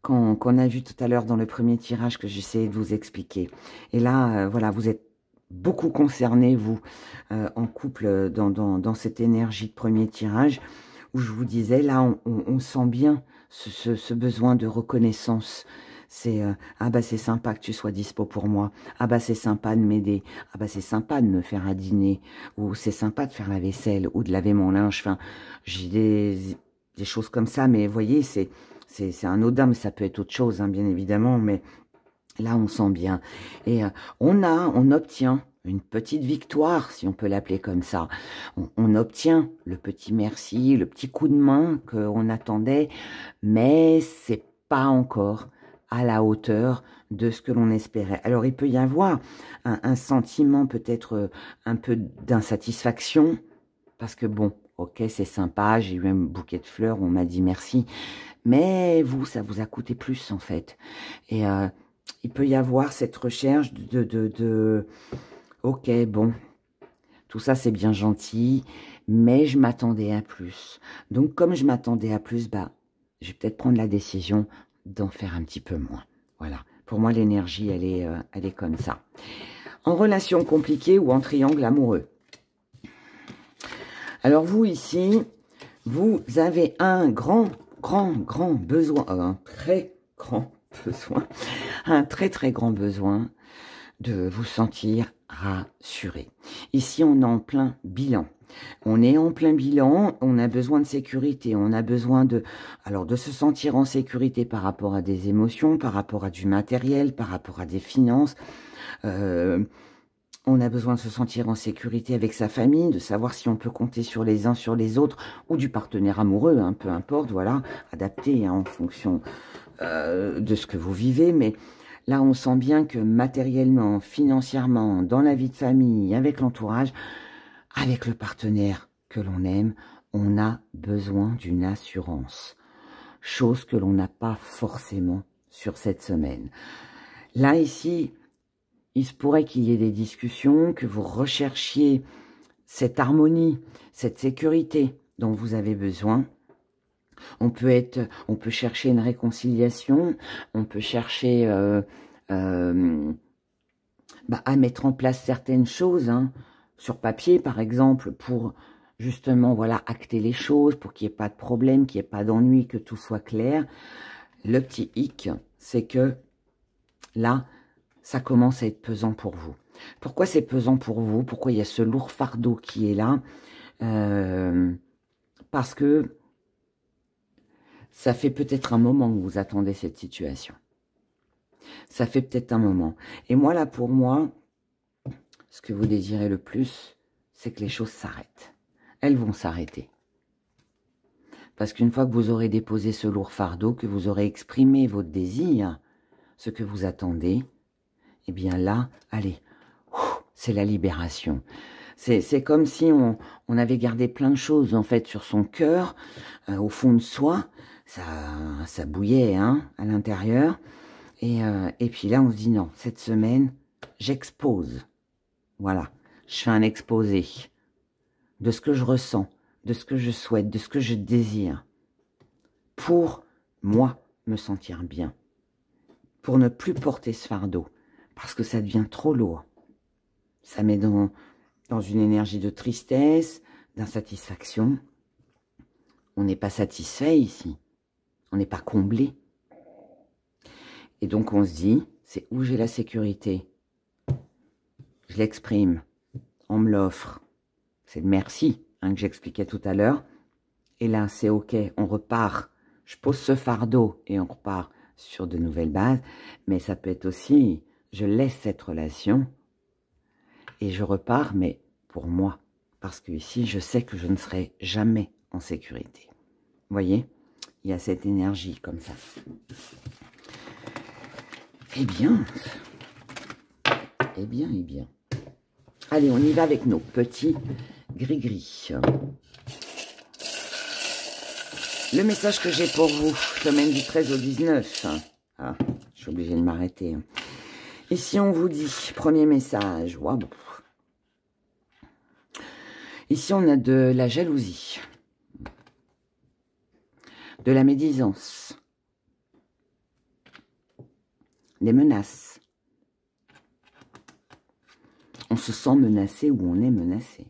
qu'on a vu tout à l'heure dans le premier tirage que j'essayais de vous expliquer. Et là, voilà, vous êtes beaucoup concernés, vous, en couple, dans cette énergie de premier tirage, où je vous disais, là, on sent bien ce besoin de reconnaissance. C'est ah bah c'est sympa que tu sois dispo pour moi. Ah bah c'est sympa de m'aider. Ah bah c'est sympa de me faire un dîner. Ou c'est sympa de faire la vaisselle ou de laver mon linge. Enfin, j'ai des choses comme ça, mais vous voyez, c'est anodin, mais ça peut être autre chose, hein, bien évidemment. Mais là, on sent bien. Et on obtient une petite victoire, si on peut l'appeler comme ça. On obtient le petit merci, le petit coup de main qu'on attendait, mais c'est pas encore à la hauteur de ce que l'on espérait. Alors, il peut y avoir un sentiment peut-être un peu d'insatisfaction, parce que bon, ok, c'est sympa, j'ai eu un bouquet de fleurs, on m'a dit merci, mais vous, ça vous a coûté plus en fait. Et il peut y avoir cette recherche ok, bon, tout ça c'est bien gentil, mais je m'attendais à plus. Donc comme je m'attendais à plus, bah, je vais peut-être prendre la décision d'en faire un petit peu moins. Voilà, pour moi l'énergie elle est comme ça. En relation compliquée ou en triangle amoureux. Alors vous ici, vous avez un grand besoin, un très grand besoin, un très grand besoin de vous sentir rassuré. Ici, on est en plein bilan. On est en plein bilan, on a besoin de sécurité, on a besoin de se sentir en sécurité par rapport à des émotions, par rapport à du matériel, par rapport à des finances. On a besoin de se sentir en sécurité avec sa famille, de savoir si on peut compter sur les uns sur les autres, ou du partenaire amoureux, hein, peu importe, voilà, adapté hein, en fonction de ce que vous vivez, mais là on sent bien que matériellement, financièrement, dans la vie de famille, avec l'entourage, avec le partenaire que l'on aime, on a besoin d'une assurance, chose que l'on n'a pas forcément sur cette semaine. Là ici, il se pourrait qu'il y ait des discussions, que vous recherchiez cette harmonie, cette sécurité dont vous avez besoin. On peut chercher une réconciliation, on peut chercher à mettre en place certaines choses, hein, sur papier par exemple, pour justement voilà acter les choses, pour qu'il n'y ait pas de problème, qu'il n'y ait pas d'ennui, que tout soit clair. Le petit hic, c'est que là, ça commence à être pesant pour vous. Pourquoi c'est pesant pour vous? Pourquoi il y a ce lourd fardeau qui est là? Parce que ça fait peut-être un moment que vous attendez cette situation. Ça fait peut-être un moment. Et moi, là, pour moi, ce que vous désirez le plus, c'est que les choses s'arrêtent. Elles vont s'arrêter. Parce qu'une fois que vous aurez déposé ce lourd fardeau, que vous aurez exprimé votre désir, ce que vous attendez, eh bien là, allez, c'est la libération. C'est comme si on avait gardé plein de choses, en fait, sur son cœur, au fond de soi. Ça bouillait, hein, à l'intérieur. Et puis là, on se dit, non, cette semaine, j'expose. Voilà, je fais un exposé de ce que je ressens, de ce que je souhaite, de ce que je désire, pour moi me sentir bien, pour ne plus porter ce fardeau, parce que ça devient trop lourd. Ça met dans une énergie de tristesse, d'insatisfaction. On n'est pas satisfait ici, on n'est pas comblé. Et donc on se dit, c'est où j'ai la sécurité. Je l'exprime, on me l'offre. C'est le merci hein, que j'expliquais tout à l'heure. Et là, c'est ok, on repart. Je pose ce fardeau et on repart sur de nouvelles bases. Mais ça peut être aussi, je laisse cette relation et je repars, mais pour moi. Parce que ici, je sais que je ne serai jamais en sécurité. Vous voyez, il y a cette énergie comme ça. Eh bien. Allez, on y va avec nos petits gris-gris. Le message que j'ai pour vous, semaine du 13 au 19. Ah, je suis obligée de m'arrêter. Ici, on vous dit, premier message. Wow. Ici, on a de la jalousie, de la médisance, des menaces. On se sent menacé ou on est menacé.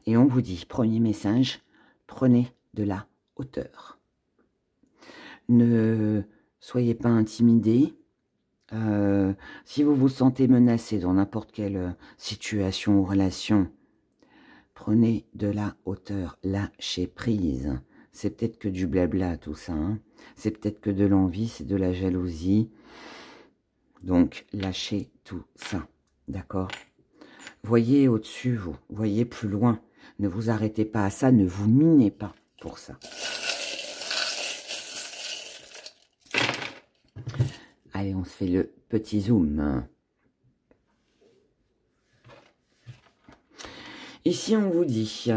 Et on vous dit, premier message, prenez de la hauteur. Ne Soyez pas intimidés. Si vous vous sentez menacé dans n'importe quelle situation ou relation, prenez de la hauteur, lâchez prise. C'est peut-être que du blabla tout ça, hein. C'est peut-être que de l'envie, c'est de la jalousie. Donc lâchez tout ça, d'accord? Voyez au-dessus vous, voyez plus loin. Ne vous arrêtez pas à ça, ne vous minez pas pour ça. Allez, on se fait le petit zoom. Ici, on vous dit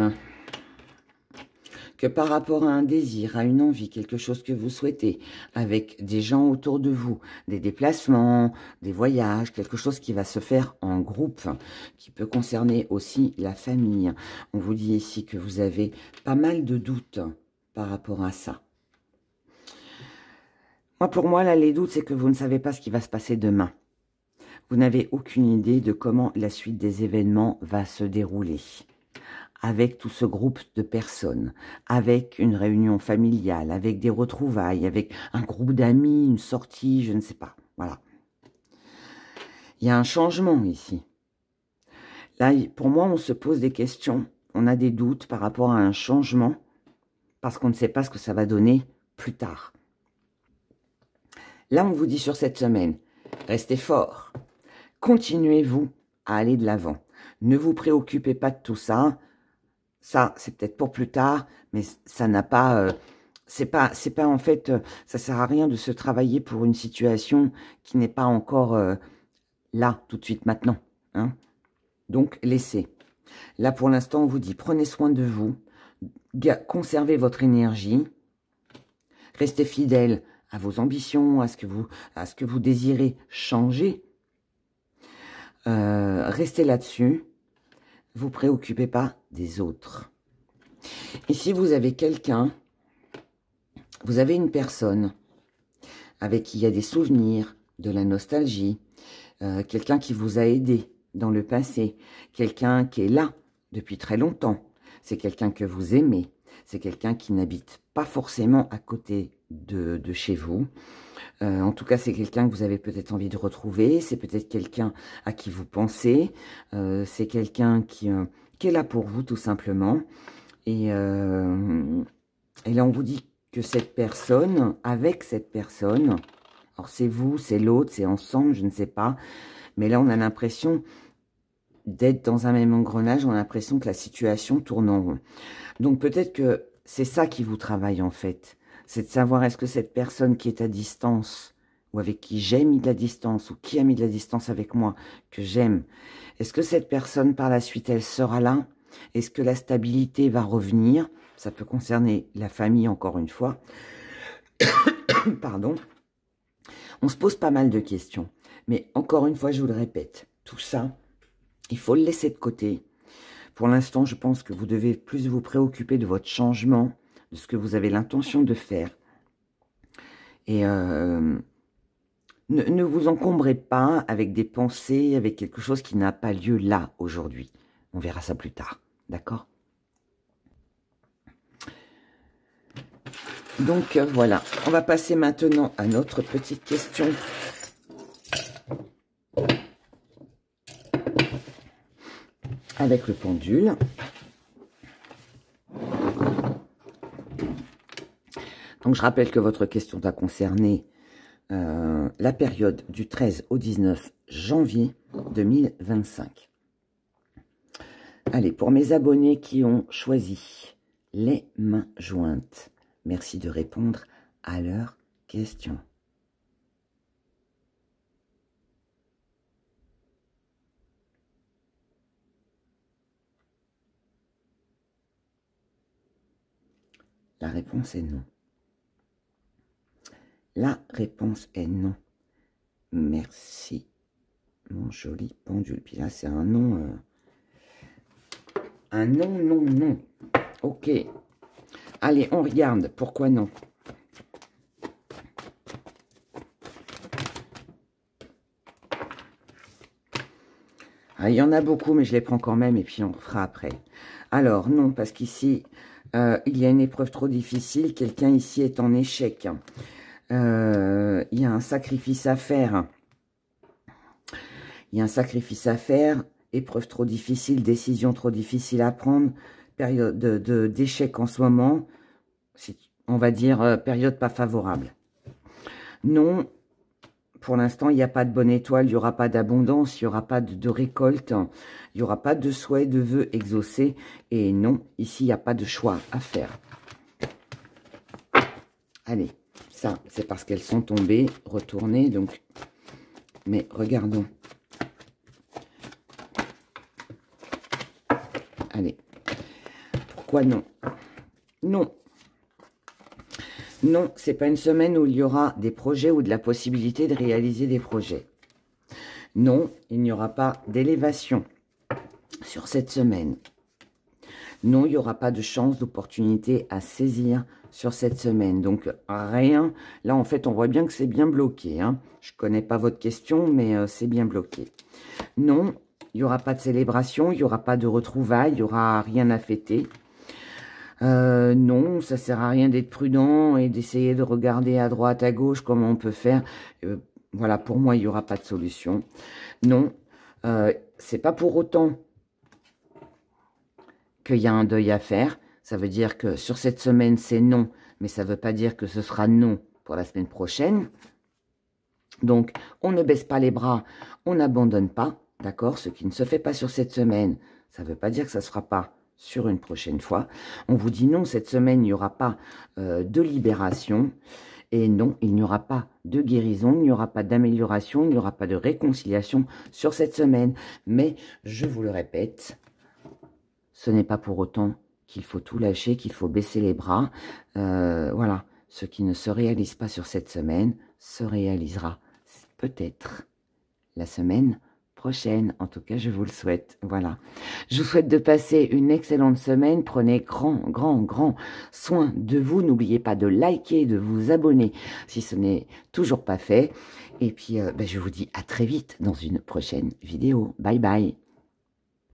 que par rapport à un désir, à une envie, quelque chose que vous souhaitez, avec des gens autour de vous, des déplacements, des voyages, quelque chose qui va se faire en groupe, qui peut concerner aussi la famille. On vous dit ici que vous avez pas mal de doutes par rapport à ça. Pour moi, là, les doutes, c'est que vous ne savez pas ce qui va se passer demain. Vous n'avez aucune idée de comment la suite des événements va se dérouler. Avec tout ce groupe de personnes, avec une réunion familiale, avec des retrouvailles, avec un groupe d'amis, une sortie, je ne sais pas. Voilà. Il y a un changement ici. Là, pour moi, on se pose des questions. On a des doutes par rapport à un changement parce qu'on ne sait pas ce que ça va donner plus tard. Là, on vous dit sur cette semaine, restez fort. Continuez-vous à aller de l'avant. Ne vous préoccupez pas de tout ça. Ça, c'est peut-être pour plus tard, mais ça n'a pas... c'est pas en fait... ça sert à rien de se travailler pour une situation qui n'est pas encore là, tout de suite, maintenant. Hein. Donc, laissez. Là, pour l'instant, on vous dit, prenez soin de vous. Conservez votre énergie. Restez fidèle à vos ambitions, à ce que vous désirez changer. Restez là-dessus. Vous préoccupez pas des autres. Et si vous avez quelqu'un, vous avez une personne avec qui il y a des souvenirs, de la nostalgie, quelqu'un qui vous a aidé dans le passé, quelqu'un qui est là depuis très longtemps, c'est quelqu'un que vous aimez, c'est quelqu'un qui n'habite pas forcément à côté de chez vous. En tout cas, c'est quelqu'un que vous avez peut-être envie de retrouver. C'est peut-être quelqu'un à qui vous pensez. C'est quelqu'un qui est là pour vous, tout simplement. Et là, on vous dit que cette personne, avec cette personne, alors c'est vous, c'est l'autre, c'est ensemble, je ne sais pas. Mais là, on a l'impression d'être dans un même engrenage. On a l'impression que la situation tourne en rond. Donc, peut-être que c'est ça qui vous travaille, en fait. C'est de savoir est-ce que cette personne qui est à distance, ou avec qui j'ai mis de la distance, ou qui a mis de la distance avec moi, que j'aime, est-ce que cette personne, par la suite, elle sera là? Est-ce que la stabilité va revenir? Ça peut concerner la famille, encore une fois. Pardon. On se pose pas mal de questions. Mais encore une fois, je vous le répète, tout ça, il faut le laisser de côté. Pour l'instant, je pense que vous devez plus vous préoccuper de votre changement, de ce que vous avez l'intention de faire. Et ne vous encombrez pas avec des pensées, avec quelque chose qui n'a pas lieu là, aujourd'hui. On verra ça plus tard, d'accord? Donc, voilà. On va passer maintenant à notre petite question. Avec le pendule. Donc, je rappelle que votre question doit concerner la période du 13 au 19 janvier 2025. Allez, pour mes abonnés qui ont choisi les mains jointes, merci de répondre à leurs questions. La réponse est non. La réponse est non. Merci, mon joli pendule. Puis là, c'est un non. Un non, non, non. Ok. Allez, on regarde. Pourquoi non? Ah, il y en a beaucoup, mais je les prends quand même et puis on fera après. Alors, non, parce qu'ici, il y a une épreuve trop difficile. Quelqu'un ici est en échec. Il y a un sacrifice à faire. Il y a un sacrifice à faire. Épreuve trop difficile, décision trop difficile à prendre. Période d'échec en ce moment. On va dire période pas favorable. Non, pour l'instant, il n'y a pas de bonne étoile, il n'y aura pas d'abondance, il n'y aura pas de récolte, il n'y aura pas de souhait, de vœux exaucés. Et non, ici, il n'y a pas de choix à faire. Allez, ça, c'est parce qu'elles sont tombées, retournées, donc... Mais regardons. Allez, pourquoi non? Non. Non, c'est pas une semaine où il y aura des projets ou de la possibilité de réaliser des projets. Non, il n'y aura pas d'élévation sur cette semaine. Non, il n'y aura pas de chance, d'opportunité à saisir sur cette semaine. Donc, rien. Là, en fait, on voit bien que c'est bien bloqué. Hein. Je ne connais pas votre question, mais c'est bien bloqué. Non, il n'y aura pas de célébration, il n'y aura pas de retrouvailles, il n'y aura rien à fêter. Non, ça sert à rien d'être prudent et d'essayer de regarder à droite, à gauche, comment on peut faire. Voilà, pour moi, il n'y aura pas de solution. Non, c'est pas pour autant qu'il y a un deuil à faire. Ça veut dire que sur cette semaine, c'est non, mais ça ne veut pas dire que ce sera non pour la semaine prochaine. Donc, on ne baisse pas les bras, on n'abandonne pas, d'accord? Ce qui ne se fait pas sur cette semaine, ça ne veut pas dire que ça ne se fera pas sur une prochaine fois. On vous dit non, cette semaine, il n'y aura pas de libération. Et non, il n'y aura pas de guérison, il n'y aura pas d'amélioration, il n'y aura pas de réconciliation sur cette semaine. Mais, je vous le répète, ce n'est pas pour autant qu'il faut tout lâcher, qu'il faut baisser les bras. Voilà, ce qui ne se réalise pas sur cette semaine se réalisera peut-être la semaine prochaine. En tout cas, je vous le souhaite. Voilà. Je vous souhaite de passer une excellente semaine. Prenez grand soin de vous. N'oubliez pas de liker, de vous abonner si ce n'est toujours pas fait. Et puis, je vous dis à très vite dans une prochaine vidéo. Bye bye.